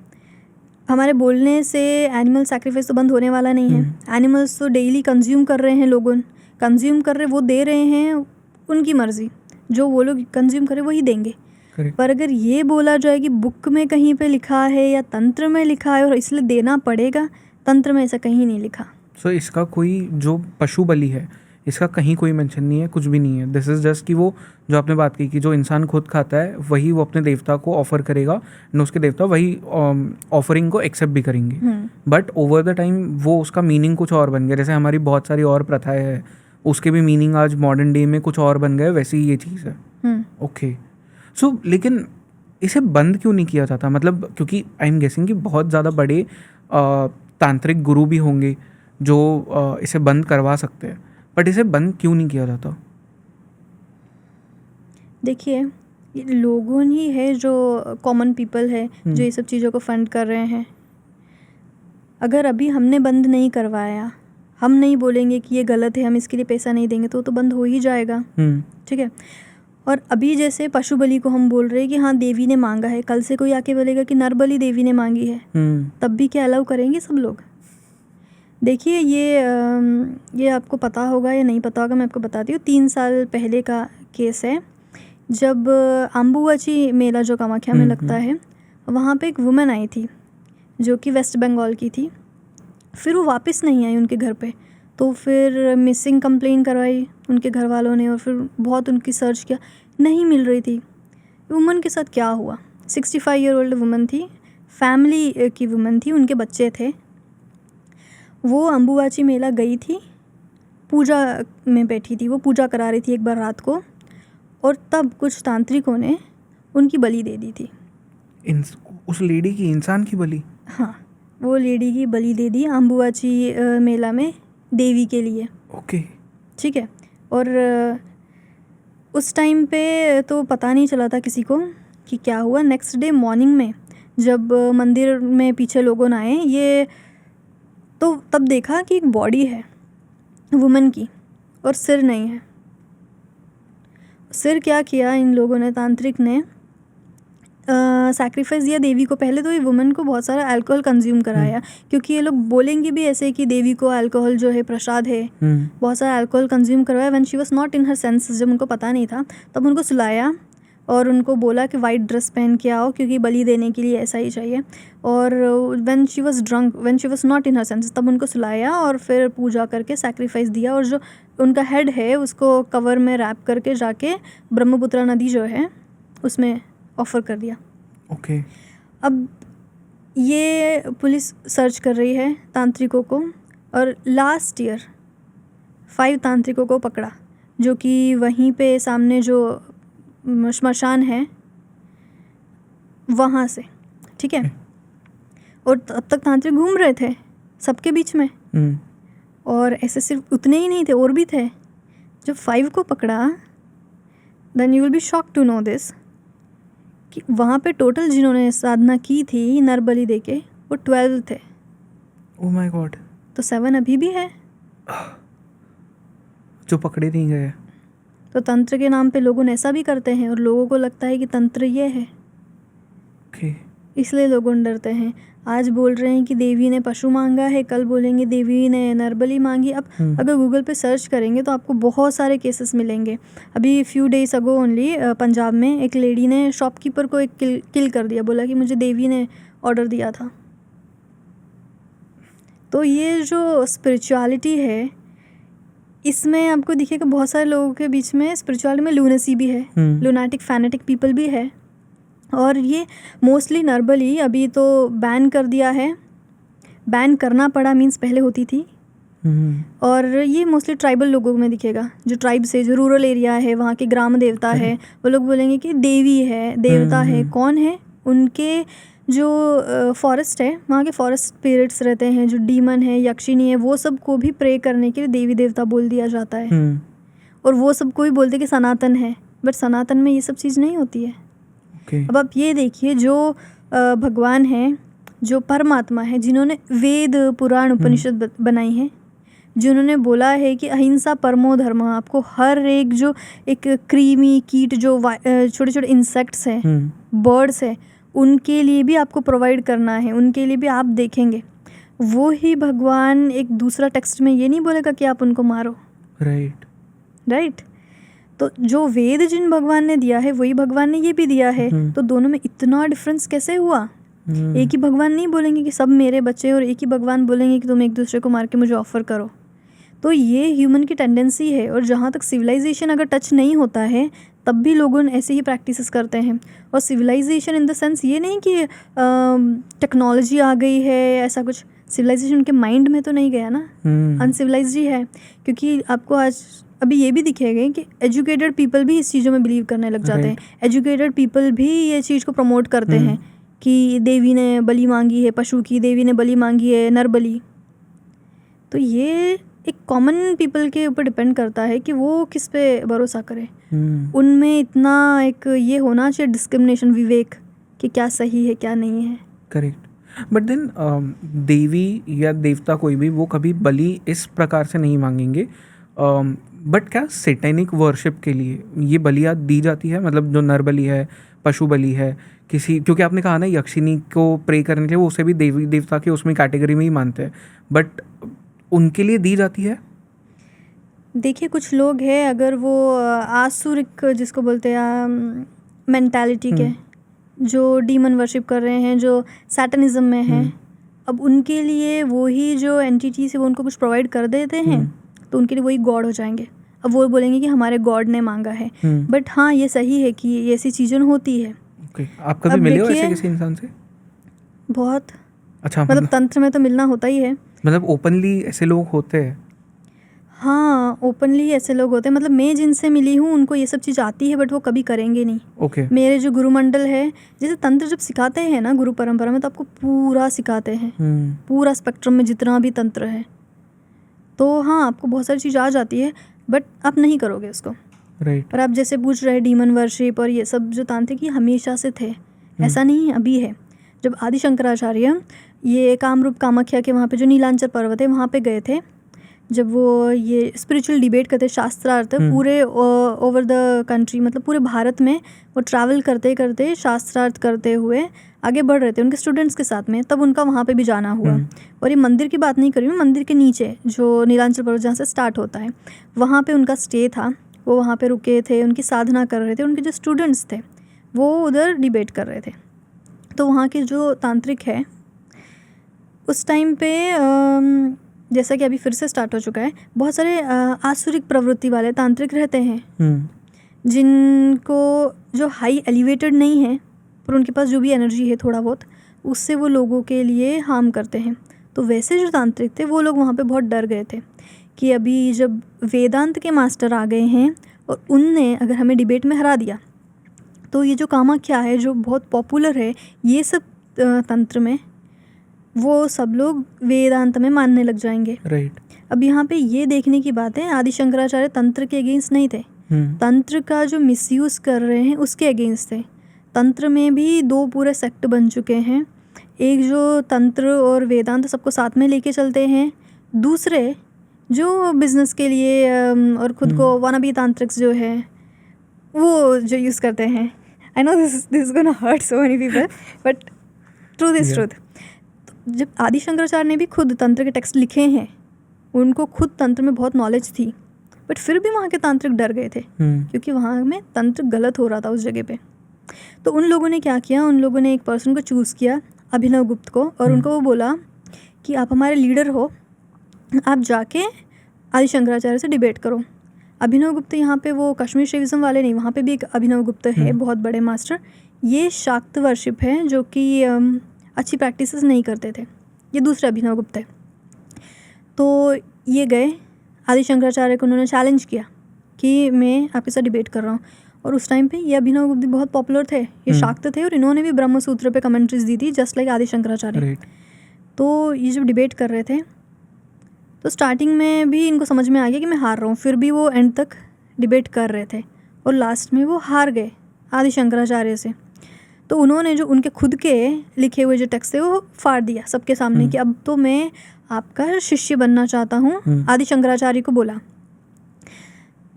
हमारे बोलने से एनिमल सैक्रिफाइस तो बंद होने वाला नहीं है। एनिमल्स तो डेली कंज्यूम कर रहे हैं, लोगों कंज्यूम कर रहे, वो दे रहे हैं, उनकी मर्ज़ी, जो वो लोग कंज्यूम करें वही देंगे। पर अगर ये बोला जाए कि बुक में कहीं पे लिखा है या तंत्र में लिखा है और इसलिए देना पड़ेगा, तंत्र में ऐसा कहीं नहीं लिखा। सो इसका कोई जो पशु बलि है इसका कहीं कोई मेंशन नहीं है, कुछ भी नहीं है। दिस इज़ जस्ट कि वो जो आपने बात की कि जो इंसान खुद खाता है वही वो अपने देवता को ऑफ़र करेगा और उसके देवता वही ऑफरिंग को एक्सेप्ट भी करेंगे। बट ओवर द टाइम वो उसका मीनिंग कुछ और बन गया। जैसे हमारी बहुत सारी और प्रथाएं हैं, उसके भी मीनिंग आज मॉडर्न डे में कुछ और बन गए, वैसे ही ये चीज़ है। ओके। सो लेकिन इसे बंद क्यों नहीं किया जाता? मतलब क्योंकि आई एम गेसिंग कि बहुत ज़्यादा बड़े तांत्रिक गुरु भी होंगे जो इसे बंद करवा सकते हैं, बट इसे बंद क्यों नहीं किया जाता? देखिए, ये लोगों ही है जो कॉमन पीपल है जो ये सब चीज़ों को फंड कर रहे हैं। अगर अभी हमने बंद नहीं करवाया, हम नहीं बोलेंगे कि ये गलत है, हम इसके लिए पैसा नहीं देंगे, तो बंद हो ही जाएगा। ठीक है। और अभी जैसे पशु बलि को हम बोल रहे हैं कि हाँ देवी ने मांगा है, कल से कोई आके बोलेगा कि नर बलि देवी ने मांगी है, तब भी क्या अलाउ करेंगे सब लोग? देखिए, ये आपको पता होगा या नहीं पता होगा, मैं आपको बताती हूँ। 3 साल पहले का केस है, जब अम्बुबाची मेला जो कामाख्या में लगता है, वहाँ पे एक वुमेन आई थी जो कि वेस्ट बंगाल की थी। फिर वो वापस नहीं आई उनके घर पे, तो फिर मिसिंग कंप्लेन करवाई उनके घर वालों ने, और फिर बहुत उनकी सर्च किया, नहीं मिल रही थी। वुमन के साथ क्या हुआ? 65 ईयर ओल्ड वुमन थी, फैमिली की वुमन थी, उनके बच्चे थे। वो अम्बुबाची मेला गई थी, पूजा में बैठी थी, वो पूजा करा रही थी एक बार रात को, और तब कुछ तांत्रिकों ने उनकी बलि दे दी थी। उस लेडी की, इंसान की बलि? हाँ, वो लेडी की बलि दे दी अम्बुबाची मेला में देवी के लिए। ओके। ठीक है। और उस टाइम पे तो पता नहीं चला था किसी को कि क्या हुआ। नेक्स्ट डे मॉर्निंग में जब मंदिर में पीछे लोगों आए, ये तो तब देखा कि एक बॉडी है वुमन की और सिर नहीं है। सिर क्या किया इन लोगों ने, तांत्रिक ने सैक्रिफाइस दिया देवी को। पहले तो ये वुमन को बहुत सारा अल्कोहल कंज्यूम कराया, क्योंकि ये लोग बोलेंगे भी ऐसे कि देवी को अल्कोहल जो है प्रसाद है। बहुत सारा अल्कोहल कंज्यूम करवाया। When she was not in her senses, जब उनको पता नहीं था, तब उनको सुलाया और उनको बोला कि वाइट ड्रेस पहन के आओ, क्योंकि बलि देने के लिए ऐसा ही चाहिए। और when she was drunk, when she was not in her senses, तब उनको सुलाया और फिर पूजा करके सैक्रिफाइस दिया। और जो उनका हेड है उसको कवर में रैप करके जाके ब्रह्मपुत्रा नदी जो है उसमें ऑफ़र कर दिया। ओके। अब ये पुलिस सर्च कर रही है तांत्रिकों को, और लास्ट ईयर 5 तांत्रिकों को पकड़ा, जो कि वहीं पे सामने जो श्मशान है वहाँ से। ठीक है। और तब तक तांत्रिक घूम रहे थे सबके बीच में, और ऐसे सिर्फ उतने ही नहीं थे, और भी थे। जब 5 को पकड़ा, then you will be shocked to know this कि वहाँ पे टोटल जिन्होंने साधना की थी नर बलि देके, वो 12 थे। Oh my God. तो 7 अभी भी है, जो पकड़े नहीं गए। तो तंत्र के नाम पे लोग ऐसा भी करते हैं और लोगों को लगता है कि तंत्र ये है, ओके। इसलिए लोग डरते हैं। आज बोल रहे हैं कि देवी ने पशु मांगा है, कल बोलेंगे देवी ने नरबली मांगी। अब अगर गूगल पे सर्च करेंगे तो आपको बहुत सारे केसेस मिलेंगे। अभी few days ago only Punjab में एक लेडी ने शॉपकीपर को एक किल कर दिया, बोला कि मुझे देवी ने ऑर्डर दिया था। तो ये जो स्पिरिचुअलिटी है, इसमें आपको दिखेगा बहुत सारे लोगों के बीच में स्पिरिचुअलिटी में लूनेसी भी है, लूनाटिक फैनेटिक पीपल भी है। और ये मोस्टली नरबली अभी तो बैन कर दिया है, बैन करना पड़ा, मीन्स पहले होती थी। और ये मोस्टली ट्राइबल लोगों में दिखेगा, जो ट्राइब से, जो रूरल एरिया है, वहाँ के ग्राम देवता है, वो लोग बोलेंगे कि देवी है, देवता है। कौन है? उनके जो फॉरेस्ट है, वहाँ के फॉरेस्ट स्पिरिट्स रहते हैं, जो डीमन है, यक्षिणी है, वो सब को भी प्रे करने के लिए देवी देवता बोल दिया जाता है। और वो सब को भी बोलते कि सनातन है, बट सनातन में ये सब चीज़ नहीं होती है। अब आप ये देखिए, जो भगवान हैं, जो परमात्मा है, जिन्होंने वेद पुराण उपनिषद बनाई हैं, जिन्होंने बोला है कि अहिंसा परमो धर्म, आपको हर एक जो एक कृमि कीट, जो छोटे छोटे इंसेक्ट्स हैं, बर्ड्स हैं, उनके लिए भी आपको प्रोवाइड करना है, उनके लिए भी आप देखेंगे। वो ही भगवान एक दूसरा टेक्स्ट में ये नहीं बोलेगा कि आप उनको मारो। राइट। तो जो वेद जिन भगवान ने दिया है, वही भगवान ने ये भी दिया है। तो दोनों में इतना डिफरेंस कैसे हुआ? एक ही भगवान नहीं बोलेंगे कि सब मेरे बच्चे, और एक ही भगवान बोलेंगे कि तुम एक दूसरे को मार के मुझे ऑफर करो। तो ये ह्यूमन की टेंडेंसी है। और जहाँ तक सिविलाइजेशन अगर टच नहीं होता है, तब भी लोगों ने ऐसे ही प्रैक्टिसेस करते हैं। और सिविलाइजेशन इन द सेंस ये नहीं कि टेक्नोलॉजी आ गई है, ऐसा कुछ। सिविलाइजेशन उनके माइंड में तो नहीं गया ना, अनसिविलाइज्ड ही है। क्योंकि आपको आज अभी ये भी दिखेगा कि एजुकेटेड पीपल भी इस चीज़ों में बिलीव करने लग जाते हैं। एजुकेटेड पीपल भी ये चीज़ को प्रमोट करते हैं कि देवी ने बलि मांगी है, पशु की देवी ने बलि मांगी है, नरबली। तो ये एक कॉमन पीपल के ऊपर डिपेंड करता है कि वो किस पे भरोसा करे। उनमें इतना एक ये होना चाहिए डिस्क्रिमिनेशन, विवेक, कि क्या सही है क्या नहीं है। करेक्ट। बट देन देवी या देवता कोई भी, वो कभी बलि इस प्रकार से नहीं मांगेंगे। बट क्या सैटेनिक वर्शिप के लिए ये बलियाँ दी जाती है? मतलब जो नर बलि है, पशु बलि है, किसी, क्योंकि आपने कहा ना यक्षिणी को प्रे करने के लिए, वो उसे भी देवी देवता के उसमें कैटेगरी में ही मानते हैं, बट उनके लिए दी जाती है? देखिए, कुछ लोग हैं, अगर वो आसुरिक जिसको बोलते हैं मेंटालिटी के, जो डीमन वर्शिप कर रहे हैं, जो सैटनिज्म में हैं, अब उनके लिए वही जो एंटिटी से वो उनको कुछ प्रोवाइड कर देते हैं, तो उनके लिए वही गॉड हो जाएंगे। अब वो बोलेंगे कि हमारे गॉड ने मांगा है। बट हाँ, ये सही है कि ऐसी चीज़ें होती है। आप कभी मिले हो ऐसे किसी इंसान से? बहुत। अच्छा। मतलब तंत्र में तो मिलना होता ही है। मतलब ओपनली ऐसे लोग होते हैं? हाँ, ओपनली ऐसे लोग होते हैं। मतलब मैं जिनसे मिली हूँ उनको ये सब चीज़ आती है, बट वो कभी करेंगे नहीं। मेरे जो गुरुमंडल है, जैसे तंत्र जब सिखाते हैं ना गुरु परंपरा में, तो आपको पूरा सिखाते हैं, पूरा स्पेक्ट्रम में जितना भी तंत्र है। तो हाँ, आपको बहुत सारी चीज़ आ जाती है, बट आप नहीं करोगे उसको। राइट। और आप जैसे पूछ रहे डीमन वर्शिप और ये सब, जो तांत्रिक ये हमेशा से थे, ऐसा नहीं अभी है। जब आदि शंकराचार्य ये कामरूप कामाख्या के वहाँ पे जो नीलांचल पर्वत है, वहाँ पे गए थे, जब वो ये स्पिरिचुअल डिबेट करते, शास्त्रार्थ पूरे ओवर द कंट्री, मतलब पूरे भारत में वो ट्रैवल करते करते, शास्त्रार्थ करते हुए आगे बढ़ रहे थे उनके स्टूडेंट्स के साथ में, तब उनका वहाँ पे भी जाना हुआ। और ये मंदिर की बात नहीं कर रही हूँ, मंदिर के नीचे जो नीलांचल पर्वत जहाँ से स्टार्ट होता है, वहाँ पे उनका स्टे था। वो वहाँ पे रुके थे, उनकी साधना कर रहे थे। उनके जो स्टूडेंट्स थे वो उधर डिबेट कर रहे थे। तो वहाँ के जो तांत्रिक है, उस टाइम पे जैसा कि अभी फिर से स्टार्ट हो चुका है, बहुत सारे आसुरिक प्रवृत्ति वाले तांत्रिक रहते हैं, जिनको जो हाई एलिवेटेड नहीं है, पर उनके पास जो भी एनर्जी है थोड़ा बहुत, उससे वो लोगों के लिए हार्म करते हैं। तो वैसे जो तांत्रिक थे, वो लोग वहाँ पे बहुत डर गए थे कि अभी जब वेदांत के मास्टर आ गए हैं और उनने अगर हमें डिबेट में हरा दिया, तो ये जो कामाख्या है, जो बहुत पॉपुलर है ये सब तंत्र में, वो सब लोग वेदांत में मानने लग जाएंगे। राइट। अब यहाँ पे ये देखने की बात है, आदि शंकराचार्य तंत्र के अगेंस्ट नहीं थे, तंत्र का जो मिसयूज़ कर रहे हैं उसके अगेंस्ट थे। तंत्र में भी दो पूरे सेक्ट बन चुके हैं। एक जो तंत्र और वेदांत सबको साथ में लेके चलते हैं, दूसरे जो बिजनेस के लिए और खुद को वानाबी तांत्रिक्स जो है वो जो यूज़ करते हैं, I know this gonna hurt so many people but truth is truth. जब आदि शंकराचार्य ने भी खुद तंत्र के टेक्स्ट लिखे हैं, उनको खुद तंत्र में बहुत नॉलेज थी, बट फिर भी वहाँ के तांत्रिक डर गए थे क्योंकि वहाँ में तंत्र गलत हो रहा था उस जगह पे। तो उन लोगों ने क्या किया, उन लोगों ने एक पर्सन को चूज़ किया, अभिनव गुप्त को, और उनको वो बोला कि आप हमारे लीडर हो, आप जाके आदि शंकराचार्य से डिबेट करो। अभिनव गुप्त यहाँ पे वो कश्मीर शैविज्म वाले नहीं, वहाँ पे भी एक अभिनव गुप्त है बहुत बड़े मास्टर। ये शाक्त वर्शिप है जो कि अच्छी प्रैक्टिसेस नहीं करते थे, ये दूसरे अभिनव गुप्त है। तो ये गए आदि शंकराचार्य को, उन्होंने चैलेंज किया कि मैं आपके साथ डिबेट कर रहा हूँ। और उस टाइम पे ये अभिनव गुप्त बहुत पॉपुलर थे, ये शाक्त थे, और इन्होंने भी ब्रह्म सूत्र पे कमेंट्रीज दी थी जस्ट लाइक आदि शंकराचार्य। तो ये जब डिबेट कर रहे थे तो स्टार्टिंग में भी इनको समझ में आ गया कि मैं हार रहा हूँ, फिर भी वो एंड तक डिबेट कर रहे थे और लास्ट में वो हार गए आदि शंकराचार्य से। तो उन्होंने जो उनके खुद के लिखे हुए जो टेक्स्ट थे वो फाड़ दिया सबके सामने कि अब तो मैं आपका शिष्य बनना चाहता हूँ, आदि शंकराचार्य को बोला।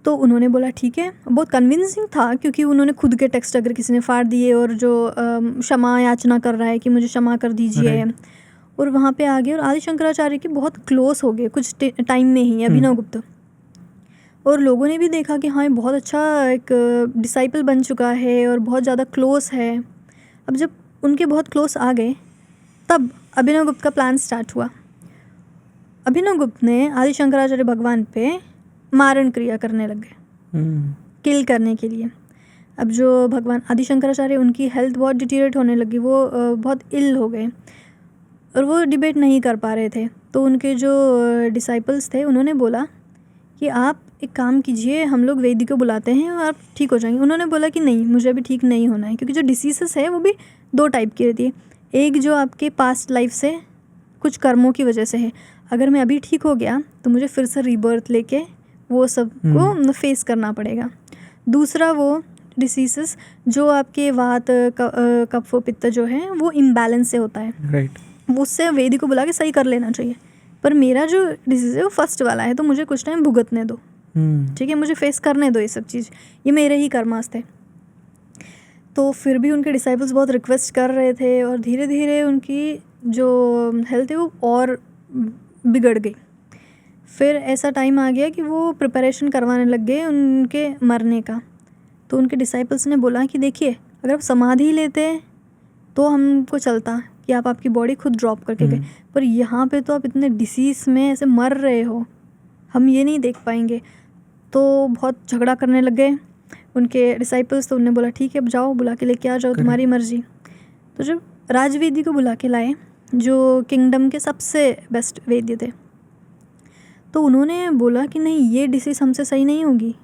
तो उन्होंने बोला ठीक है, बहुत कन्विंसिंग था क्योंकि उन्होंने खुद के टेक्स्ट अगर किसी ने फाड़ दिए और जो क्षमा याचना कर रहा है कि मुझे क्षमा कर दीजिए, और वहाँ पे आ गए और आदि शंकराचार्य के बहुत क्लोज हो गए कुछ टाइम में ही अभिनव गुप्त। और लोगों ने भी देखा कि हाँ ये बहुत अच्छा एक डिसाइपल बन चुका है और बहुत ज़्यादा क्लोज है। अब जब उनके बहुत क्लोज आ गए तब अभिनव गुप्त का प्लान स्टार्ट हुआ। अभिनव गुप्त ने आदि शंकराचार्य भगवान पे मारण क्रिया करने लग गए किल करने के लिए। अब जो भगवान आदि शंकराचार्य, उनकी हेल्थ बहुत डिटीरिएट होने लगी, वो बहुत इल हो गए और वो डिबेट नहीं कर पा रहे थे। तो उनके जो डिसाइपल्स थे उन्होंने बोला कि आप एक काम कीजिए, हम लोग वैद्य को बुलाते हैं और आप ठीक हो जाएंगे। उन्होंने बोला कि नहीं, मुझे अभी ठीक नहीं होना है, क्योंकि जो डिसीज़ेस है वो भी दो टाइप की रहती है। एक जो आपके पास्ट लाइफ से कुछ कर्मों की वजह से है, अगर मैं अभी ठीक हो गया तो मुझे फिर से रीबर्थ लेके वो सब को फेस करना पड़ेगा। दूसरा वो डिसीज़ेस जो आपके वात कफ पित्त जो है वो इम्बैलेंस से होता है, राइट, उससे वैद्य को बुला के सही कर लेना चाहिए। पर मेरा जो डिसीज़ है वो फर्स्ट वाला है, तो मुझे कुछ टाइम भुगतने दो, ठीक है, मुझे फेस करने दो ये सब चीज़, ये मेरे ही कर्मास थे। तो फिर भी उनके डिसाइपल्स बहुत रिक्वेस्ट कर रहे थे और धीरे धीरे उनकी जो हेल्थ है वो और बिगड़ गई। फिर ऐसा टाइम आ गया कि वो प्रिपरेशन करवाने लग गए उनके मरने का। तो उनके डिसाइपल्स ने बोला कि देखिए, अगर आप समाधि लेते तो हमको चलता कि आप आपकी बॉडी खुद ड्रॉप करके गए, पर यहाँ पे तो आप इतने डिसीज़ में ऐसे मर रहे हो, हम ये नहीं देख पाएंगे। तो बहुत झगड़ा करने लग गए उनके डिसाइपल्स। तो उन्होंने बोला ठीक है, अब जाओ, बुला के लेके आ जाओ, तुम्हारी मर्जी। तो जब राजवेदी को बुला के लाए, जो किंगडम के सबसे बेस्ट वैद्य थे, तो उन्होंने बोला कि नहीं, ये डिसीज़ हमसे सही नहीं होगी।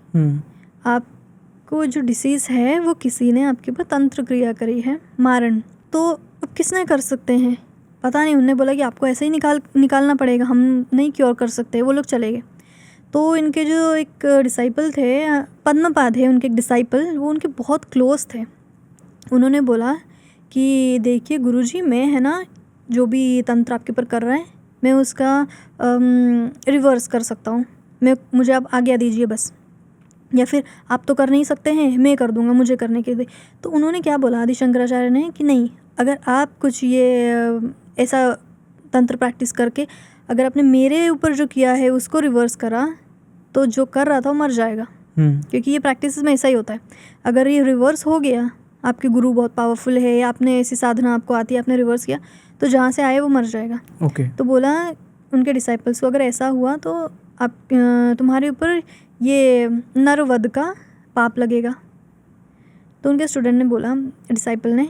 आपको जो डिसीज़ है वो किसी ने आपके ऊपर तंत्र क्रिया करी है, मारण। तो अब किसने कर सकते हैं पता नहीं। उन्होंने बोला कि आपको ऐसे ही निकालना पड़ेगा, हम नहीं क्योर कर सकते। वो लोग चले गए। तो इनके जो एक डिसाइपल थे, पद्मपाद है उनके एक डिसाइपल, वो उनके बहुत क्लोज थे। उन्होंने बोला कि देखिए गुरुजी, मैं है ना जो भी तंत्र आपके ऊपर कर रहा है, मैं उसका रिवर्स कर सकता हूँ, मुझे आप आज्ञा दीजिए बस, या फिर आप तो कर नहीं सकते हैं, मैं कर दूंगा, मुझे करने के लिए। तो उन्होंने क्या बोला आदि शंकराचार्य ने कि नहीं, अगर आप कुछ ये ऐसा तंत्र प्रैक्टिस करके अगर आपने मेरे ऊपर जो किया है उसको रिवर्स करा, तो जो कर रहा था वो मर जाएगा। क्योंकि ये प्रैक्टिस में ऐसा ही होता है, अगर ये रिवर्स हो गया, आपके गुरु बहुत पावरफुल है, आपने ऐसी साधना आपको आती है, आपने रिवर्स किया, तो जहाँ से आए वो मर जाएगा। तो बोला उनके डिसाइपल्स को, अगर ऐसा हुआ तो आप तुम्हारे ऊपर ये नरवध का पाप लगेगा। तो उनके स्टूडेंट ने बोला, डिसाइपल ने,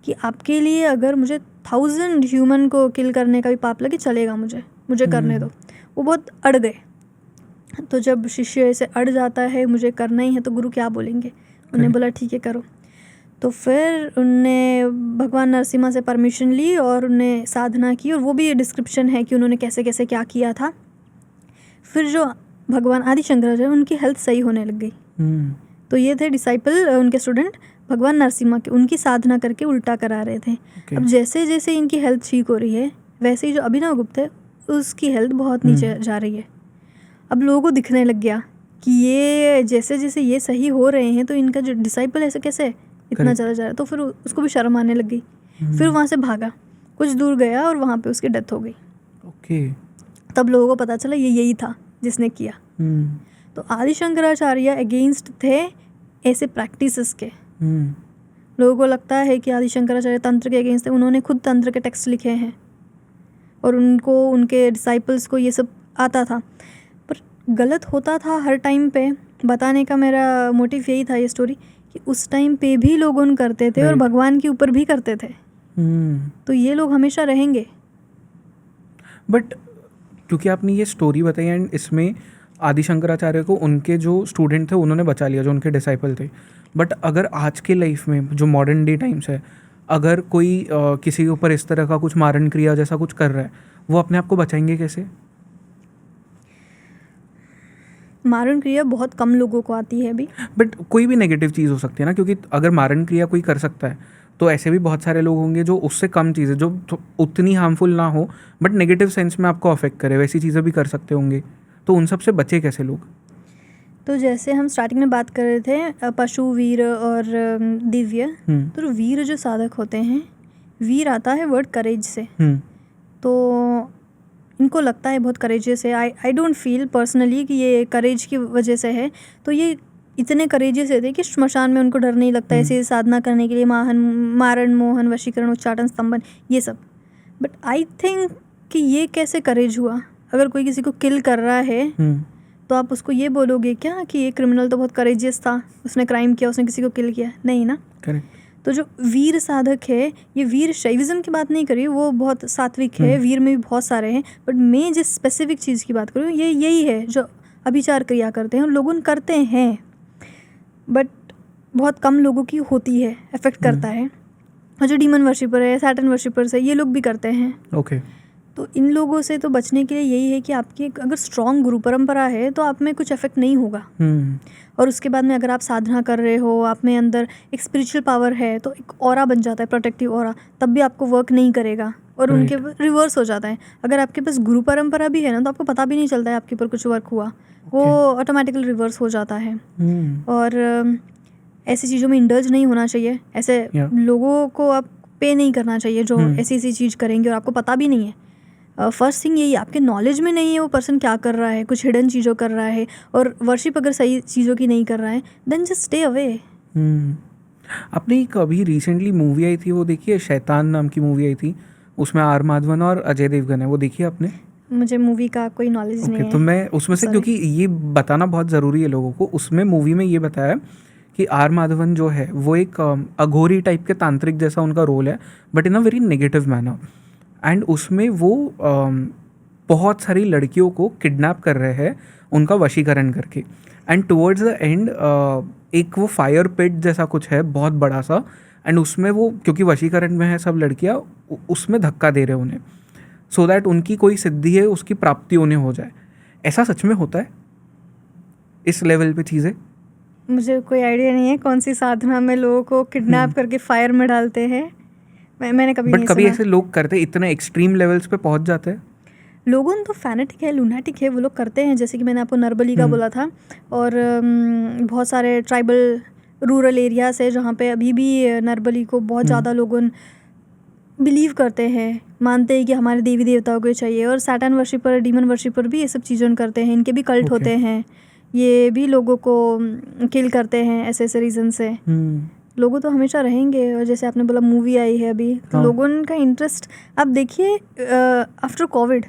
कि आपके लिए अगर मुझे 1000 ह्यूमन को किल करने का भी पाप लगे चलेगा, मुझे करने दो। वो बहुत अड़ गए। तो जब शिष्य ऐसे अड़ जाता है, मुझे करना ही है, तो गुरु क्या बोलेंगे। उन्होंने बोला ठीक है, करो। तो फिर उनने भगवान नरसिम्हा से परमिशन ली और उनने साधना की, और वो भी डिस्क्रिप्शन है कि उन्होंने कैसे कैसे क्या किया था। फिर जो भगवान आदि शंकराचार्य, उनकी हेल्थ सही होने लग गई। तो ये थे डिसाइपल, उनके स्टूडेंट भगवान नरसिम्हा के, उनकी साधना करके उल्टा करा रहे थे। अब जैसे जैसे इनकी हेल्थ ठीक हो रही है, वैसे ही जो अभिनव गुप्त है, उसकी हेल्थ बहुत नीचे जा रही है। अब लोगों को दिखने लग गया कि ये जैसे जैसे ये सही हो रहे हैं तो इनका जो डिसाइपल ऐसे कैसे इतना ज़्यादा जा रहा है, तो फिर उसको भी शर्म आने लग गई। फिर वहाँ से भागा, कुछ दूर गया और वहाँ पे उसकी डेथ हो गई। ओके। तब लोगों को पता चला ये यही था जिसने किया। तो आदि शंकराचार्य अगेंस्ट थे ऐसे प्रैक्टिसेस के। लोगों को लगता है कि आदि शंकराचार्य तंत्र के अगेंस्ट थे, उन्होंने खुद तंत्र के टेक्स्ट लिखे हैं और उनको उनके डिसाइपल्स को ये सब आता था, पर गलत होता था हर टाइम पे। बताने का मेरा मोटिव यही था ये स्टोरी कि उस टाइम पे भी लोग उन करते थे और भगवान के ऊपर भी करते थे। तो ये लोग हमेशा रहेंगे। बट क्योंकि आपने ये स्टोरी बताई एंड इसमें आदि शंकराचार्य को उनके जो स्टूडेंट थे उन्होंने बचा लिया, जो उनके डिसाइपल थे। बट अगर आज के लाइफ में जो मॉडर्न डे टाइम्स है, अगर कोई किसी के ऊपर इस तरह का कुछ मारण क्रिया जैसा कुछ कर रहा है, वो अपने आप को बचाएंगे कैसे? मारण क्रिया बहुत कम लोगों को आती है अभी। बट कोई भी नेगेटिव चीज़ हो सकती है ना, क्योंकि अगर मारण क्रिया कोई कर सकता है तो ऐसे भी बहुत सारे लोग होंगे जो उससे कम चीज़ें, जो उतनी हार्मफुल ना हो बट नेगेटिव सेंस में आपको अफेक्ट करे, वैसी चीज़ें भी कर सकते होंगे। तो उन सब से बचे कैसे लोग? तो जैसे हम स्टार्टिंग में बात कर रहे थे पशु, वीर और दिव्य, तो वीर जो साधक होते हैं, वीर आता है वर्ड करेज से। तो इनको लगता है बहुत करेजियस है। आई डोंट फील पर्सनली कि ये करेज की वजह से है। तो ये इतने करेजियस थे कि श्मशान में उनको डर नहीं लगता ऐसे साधना करने के लिए, मारण, मोहन, वशीकरण, उच्चाटन, स्तंभन, ये सब। बट आई थिंक कि ये कैसे करेज हुआ? अगर कोई किसी को किल कर रहा है तो आप उसको ये बोलोगे क्या कि ये क्रिमिनल तो बहुत करेजियस था, उसने क्राइम किया, उसने किसी को किल किया? नहीं ना। करेक्ट। तो जो वीर साधक है, ये वीर शैविज्म की बात नहीं करी, वो बहुत सात्विक है, वीर में भी बहुत सारे हैं, बट मैं जिस स्पेसिफिक चीज़ की बात करूँ ये यही है जो अभिचार क्रिया करते हैं, लोग करते हैं बट बहुत कम लोगों की होती है, इफेक्ट करता है। और जो डीमन वर्शिपर है, सैटर्न वर्शिपर्स है, ये लोग भी करते हैं। ओके। तो इन लोगों से तो बचने के लिए यही है कि आपकी अगर स्ट्रॉन्ग गुरु परंपरा है तो आप में कुछ इफेक्ट नहीं होगा। और उसके बाद में अगर आप साधना कर रहे हो, आप में अंदर एक स्पिरिचुअल पावर है, तो एक ऑरा बन जाता है, प्रोटेक्टिव ऑरा, तब भी आपको वर्क नहीं करेगा और उनके रिवर्स हो जाता है। अगर आपके पास गुरु परंपरा भी है ना, तो आपको पता भी नहीं चलता है आपके ऊपर कुछ वर्क हुआ, वो ऑटोमेटिकली रिवर्स हो जाता है। और ऐसी चीज़ों में इंडल्ज नहीं होना चाहिए। ऐसे लोगों को आप पे नहीं करना चाहिए जो ऐसी ऐसी चीज़ करेंगे और आपको पता भी नहीं है। फर्स्ट थिंग यही, आपके नॉलेज में नहीं है वो पर्सन क्या कर रहा है, कुछ हिडन चीज़ों कर रहा है, और वर्शिप अगर सही चीज़ों की नहीं कर रहा है, देन जस्ट स्टे अवे। आपने एक अभी रिसेंटली मूवी आई थी, वो देखी है, शैतान नाम की मूवी आई थी, उसमें आर माधवन और अजय देवगन है, वो देखी है आपने? मुझे मूवी का कोई नॉलेज नहीं है। तो मैं उसमें से, क्योंकि ये बताना बहुत ज़रूरी है लोगों को, उसमें मूवी में ये बताया कि आर माधवन जो है वो एक अघोरी टाइप के तांत्रिक जैसा उनका रोल है, but in a very negative manner. And उसमें वो बहुत सारी लड़कियों को किडनैप कर रहे हैं उनका वशीकरण करके। एंड टुवर्ड्स द एंड एक वो फायर पिट जैसा कुछ है बहुत बड़ा सा, एंड उसमें वो, क्योंकि वशीकरण में है सब लड़कियां, उसमें धक्का दे रहे उन्हें, सो दैट उनकी कोई सिद्धि है उसकी प्राप्ति उन्हें हो जाए। ऐसा सच में होता है इस लेवल पे चीज़ें? मुझे कोई आइडिया नहीं है कौन सी साधना में लोगों को किडनैप करके फायर में डालते हैं, मैंने कभी नहीं सुना। कभी ऐसे लोग करते, इतने एक्सट्रीम लेवल्स पे पहुंच जाते हैं? लोगों तो फैनेटिक है, लूनाटिक है, वो लोग करते हैं। जैसे कि मैंने आपको नरबली का बोला था, और बहुत सारे ट्राइबल रूरल एरियाज है जहाँ पे अभी भी नरबली को बहुत ज़्यादा लोग बिलीव करते हैं, मानते हैं कि हमारे देवी देवताओं को चाहिए। और सैटर्न वर्शिपर, डीमन वर्शिपर भी ये सब चीज़ें करते हैं, इनके भी कल्ट होते हैं, ये भी लोगों को किल करते हैं ऐसे ऐसे रीज़न से। लोगों तो हमेशा रहेंगे। और जैसे आपने बोला मूवी आई है अभी, तो लोगों का इंटरेस्ट आप देखिए आफ्टर कोविड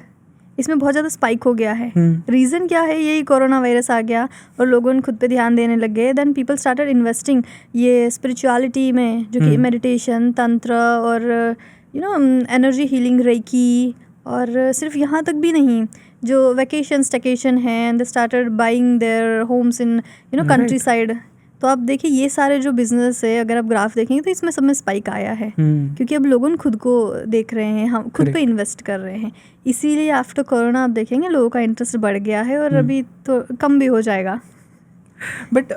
इसमें बहुत ज़्यादा स्पाइक हो गया है। रीज़न क्या है? यही कोरोना वायरस आ गया और लोगों ने खुद पे ध्यान देने लग गए। देन पीपल स्टार्टेड इन्वेस्टिंग ये स्पिरिचुअलिटी में, जो कि मेडिटेशन, तंत्र और एनर्जी हीलिंग, रेकी, और सिर्फ यहाँ तक भी नहीं, जो वैकेशन स्टेकेशन है, and they started buying their homes in country side. तो आप देखिए ये सारे जो बिजनेस है, अगर आप ग्राफ देखेंगे तो इसमें सब में स्पाइक आया है, क्योंकि अब लोगों खुद को देख रहे हैं, हम खुद पे इन्वेस्ट कर रहे हैं। इसीलिए आफ्टर कोरोना आप देखेंगे लोगों का इंटरेस्ट बढ़ गया है, और अभी तो कम भी हो जाएगा। बट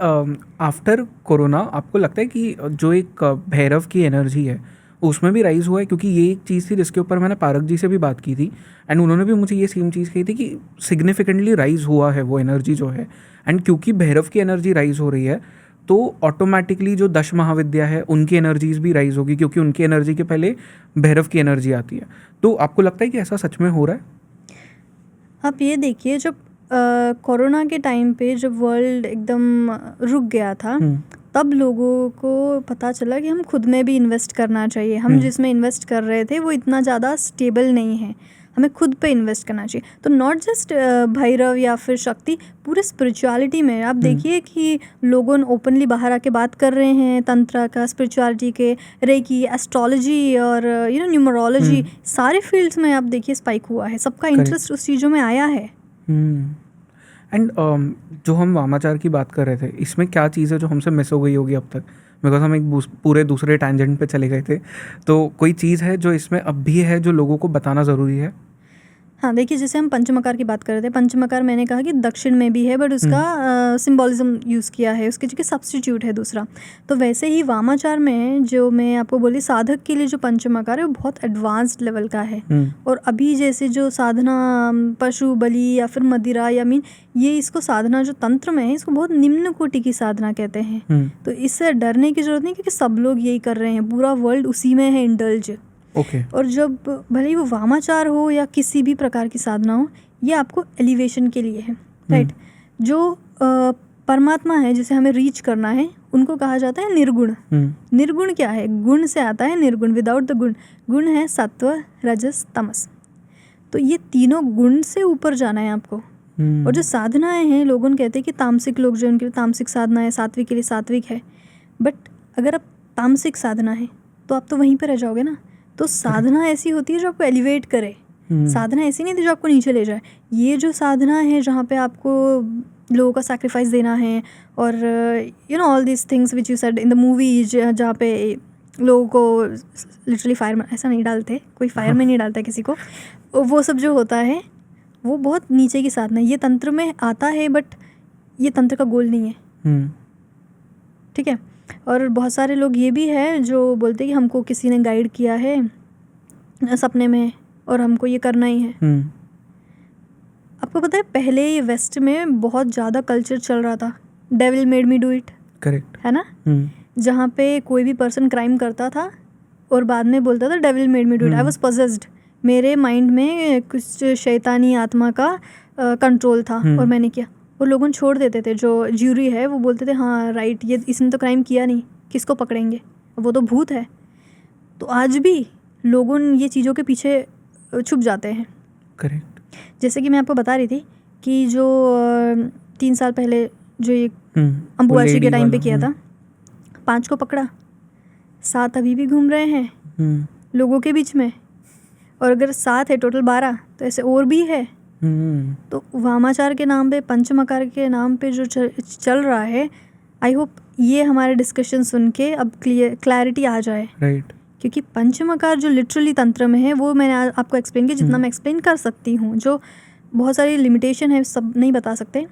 आफ्टर कोरोना आपको लगता है कि जो एक भैरव की एनर्जी है उसमें भी राइज हुआ है, क्योंकि ये एक चीज़ थी जिसके ऊपर मैंने पारक जी से भी बात की थी एंड उन्होंने भी मुझे ये सेम चीज़ कही थी कि सिग्निफिकेंटली राइज हुआ है वो एनर्जी जो है। एंड क्योंकि भैरव की एनर्जी राइज हो रही है तो ऑटोमेटिकली जो 10 महाविद्या है उनकी एनर्जीज भी राइज होगी, क्योंकि उनकी एनर्जी के पहले भैरव की एनर्जी आती है। तो आपको लगता है कि ऐसा सच में हो रहा है? आप ये देखिए, जब कोरोना के टाइम पे जब वर्ल्ड एकदम रुक गया था, तब लोगों को पता चला कि हम खुद में भी इन्वेस्ट करना चाहिए। हम जिसमें इन्वेस्ट कर रहे थे वो इतना ज़्यादा स्टेबल नहीं है, हमें खुद पे इन्वेस्ट करना चाहिए। तो नॉट जस्ट भैरव या फिर शक्ति, पूरे स्पिरिचुअलिटी में आप देखिए कि लोगों ओपनली बाहर आके बात कर रहे हैं तंत्र का, स्पिरिचुअलिटी के, रेकी, एस्ट्रोलॉजी और न्यूमरोलॉजी, सारे फील्ड्स में आप देखिए स्पाइक हुआ है, सबका इंटरेस्ट उस चीज़ों में आया है। एंड जो हम वामाचार की बात कर रहे थे, इसमें क्या चीज़ है जो हमसे मिस हो गई होगी अब तक? बिकॉज हम एक पूरे दूसरे टैंजेंट पे चले गए थे, तो कोई चीज़ है जो इसमें अब भी है जो लोगों को बताना ज़रूरी है? हाँ, देखिए जैसे हम पंचमकार की बात कर रहे थे, पंचमकार मैंने कहा कि दक्षिण में भी है, बट उसका सिंबॉलिज्म यूज़ किया है, उसके जगह सब्स्टिट्यूट है दूसरा। तो वैसे ही वामाचार में जो मैं आपको बोली, साधक के लिए जो पंचमकार है वो बहुत एडवांस्ड लेवल का है। और अभी जैसे जो साधना पशु बलि या फिर मदिरा या ये इसको साधना जो तंत्र में है इसको बहुत निम्न कोटि की साधना कहते हैं। तो इससे डरने की जरूरत नहीं, क्योंकि सब लोग यही कर रहे हैं, पूरा वर्ल्ड उसी में है इंडल्ज। और जब भले ही वो वामाचार हो या किसी भी प्रकार की साधना हो, ये आपको एलिवेशन के लिए है, राइट। जो परमात्मा है जिसे हमें रीच करना है उनको कहा जाता है निर्गुण। निर्गुण क्या है? गुण से आता है निर्गुण, विदाउट द गुण। गुण है सत्व, रजस, तमस। तो ये तीनों गुण से ऊपर जाना है आपको। और जो साधनाएं हैं, लोगों कहते हैं कि तामसिक लोग जो उनके लिए तामसिक साधना है, सात्विक के लिए सात्विक है। बट अगर आप तामसिक साधना है तो आप तो वहीं पर रह जाओगे ना। तो साधना ऐसी होती है जो आपको एलिवेट करे, साधना ऐसी नहीं थी जो आपको नीचे ले जाए। ये जो साधना है जहाँ पे आपको लोगों का सैक्रिफाइस देना है, और all this things which you said in the movie, जहाँ पे लोगों को लिटरली फायर में ऐसा नहीं डालते, कोई फायर में नहीं डालता किसी को, वो सब जो होता है वो बहुत नीचे की साधना है। ये तंत्र में आता है, बट ये तंत्र का गोल नहीं है, ठीक है। और बहुत सारे लोग ये भी है जो बोलते हैं कि हमको किसी ने गाइड किया है सपने में और हमको ये करना ही है। आपको पता है पहले ये वेस्ट में बहुत ज़्यादा कल्चर चल रहा था, devil made me do it, correct है ना। जहाँ पे कोई भी पर्सन क्राइम करता था और बाद में बोलता था devil made me do it, I was possessed, मेरे माइंड में कुछ शैतानी आत्मा का कंट्रोल था और मैंने किया। और लोगों छोड़ देते थे, जो ज्यूरी है वो बोलते थे हाँ राइट, ये इसने तो क्राइम किया नहीं, किसको पकड़ेंगे, वो तो भूत है। तो आज भी लोगों ये चीज़ों के पीछे छुप जाते हैं, करेक्ट। जैसे कि मैं आपको बता रही थी कि जो 3 साल पहले जो ये अम्बुबाची के टाइम पे किया था, 5 को पकड़ा, 7 अभी भी घूम रहे हैं लोगों के बीच में, और अगर 7 है टोटल 12, तो ऐसे और भी है। तो वामाचार के नाम पे, पंचमकार के नाम पे जो चल रहा है, आई होप ये हमारे डिस्कशन सुन के अब क्लैरिटी आ जाए, राइट। क्योंकि पंचमकार जो लिटरली तंत्र में है वो मैंने आपको एक्सप्लेन किया जितना मैं एक्सप्लेन कर सकती हूँ। जो बहुत सारी लिमिटेशन है सब नहीं बता सकते,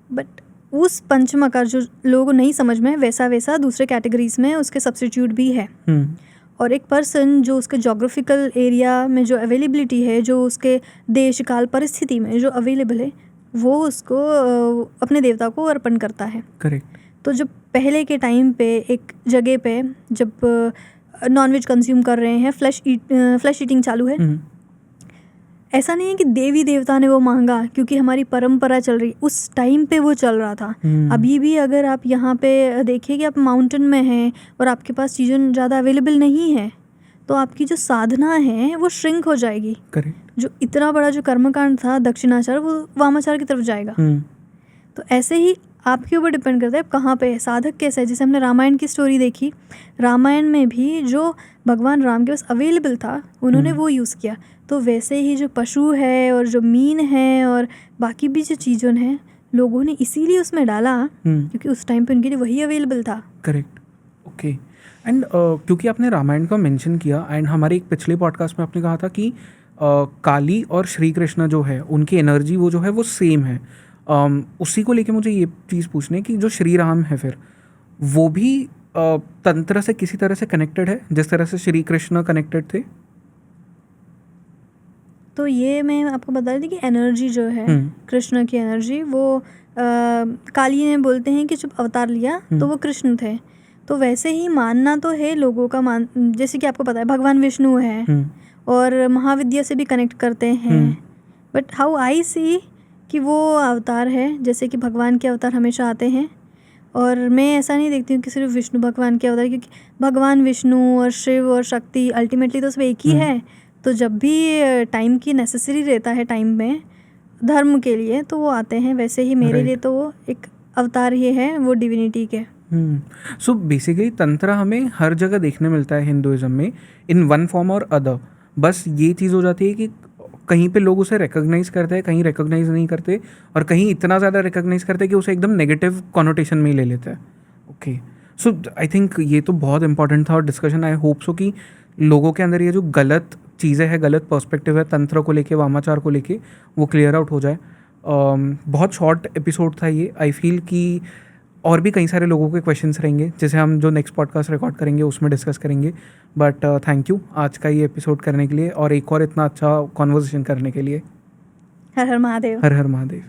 बट उस पंचमकार जो लोगों नहीं समझ में, वैसा दूसरे कैटेगरीज में उसके सब्स्टिट्यूट भी है। और एक पर्सन जो उसके जोग्राफिकल एरिया में जो अवेलेबिलिटी है, जो उसके देश काल परिस्थिति में जो अवेलेबल है, वो उसको अपने देवता को अर्पण करता है, करेक्ट। तो जब पहले के टाइम पे एक जगह पे जब नॉनवेज कंज्यूम कर रहे हैं, फ्लैश ईटिंग चालू है, ऐसा नहीं है कि देवी देवता ने वो मांगा क्योंकि हमारी परंपरा चल रही, उस टाइम पे वो चल रहा था। अभी भी अगर आप यहाँ पे देखिए कि आप माउंटेन में हैं और आपके पास चीज़ें ज़्यादा अवेलेबल नहीं है, तो आपकी जो साधना है वो श्रिंक हो जाएगी। करेक्ट। जो इतना बड़ा जो कर्मकांड था दक्षिणाचार, वो वामाचार की तरफ जाएगा। तो ऐसे ही आपके ऊपर डिपेंड करता है कहाँ पे है, साधक कैसा है। जैसे हमने रामायण की स्टोरी देखी, रामायण में भी जो भगवान राम के पास अवेलेबल था उन्होंने वो यूज़ किया। तो वैसे ही जो पशु है और जो मीन है और बाकी भी जो चीज़ों हैं, लोगों ने इसीलिए उसमें डाला क्योंकि उस टाइम पे उनके लिए वही अवेलेबल था। Correct, okay. एंड क्योंकि आपने रामायण का मेंशन किया, एंड हमारे एक पिछले पॉडकास्ट में आपने कहा था कि काली और श्री कृष्ण जो है उनकी एनर्जी वो जो है वो सेम है। उसी को लेके मुझे ये चीज़ पूछनी है कि जो श्री राम है फिर वो भी तंत्र से किसी तरह से कनेक्टेड है जिस तरह से श्री कृष्ण कनेक्टेड थे? तो ये मैं आपको बता रही थी कि एनर्जी जो है, कृष्ण की एनर्जी, वो काली ने बोलते हैं कि जब अवतार लिया तो वो कृष्ण थे। तो वैसे ही मानना तो है लोगों का, जैसे कि आपको पता है भगवान विष्णु है और महाविद्या से भी कनेक्ट करते हैं। बट हाउ आई सी कि वो अवतार है, जैसे कि भगवान के अवतार हमेशा आते हैं, और मैं ऐसा नहीं देखती हूँ कि सिर्फ विष्णु भगवान के अवतार, क्योंकि भगवान विष्णु और शिव और शक्ति अल्टीमेटली तो सब एक ही है। तो जब भी टाइम की नेसेसरी रहता है, टाइम में धर्म के लिए, तो वो आते हैं। वैसे ही मेरे लिए तो वो एक अवतार ही है, वो डिविनिटी के। सो बेसिकली तंत्र हमें हर जगह देखने मिलता है हिंदुइज्म में, इन वन फॉर्म और अदर। बस ये चीज़ हो जाती है कि कहीं पे लोग उसे रिकॉग्नाइज करते हैं, कहीं रिकॉग्नाइज नहीं करते, और कहीं इतना ज़्यादा रिकॉग्नाइज करते हैं कि उसे एकदम नेगेटिव कॉनोटेशन में ही ले लेते हैं। ओके, सो आई थिंक ये तो बहुत इंपॉर्टेंट था और डिस्कशन, आई होप सो कि लोगों के अंदर ये जो गलत चीज़ें हैं, गलत पर्सपेक्टिव है तंत्र को लेके, वामाचार को लेके, वो क्लियर आउट हो जाए। बहुत शॉर्ट एपिसोड था ये। आई फील कि और भी कई सारे लोगों के क्वेश्चंस रहेंगे जिसे हम जो नेक्स्ट पॉडकास्ट रिकॉर्ड करेंगे उसमें डिस्कस करेंगे। बट थैंक यू आज का ये एपिसोड करने के लिए और एक और इतना अच्छा कॉन्वर्सेशन करने के लिए। हर हर महादेव। हर हर महादेव।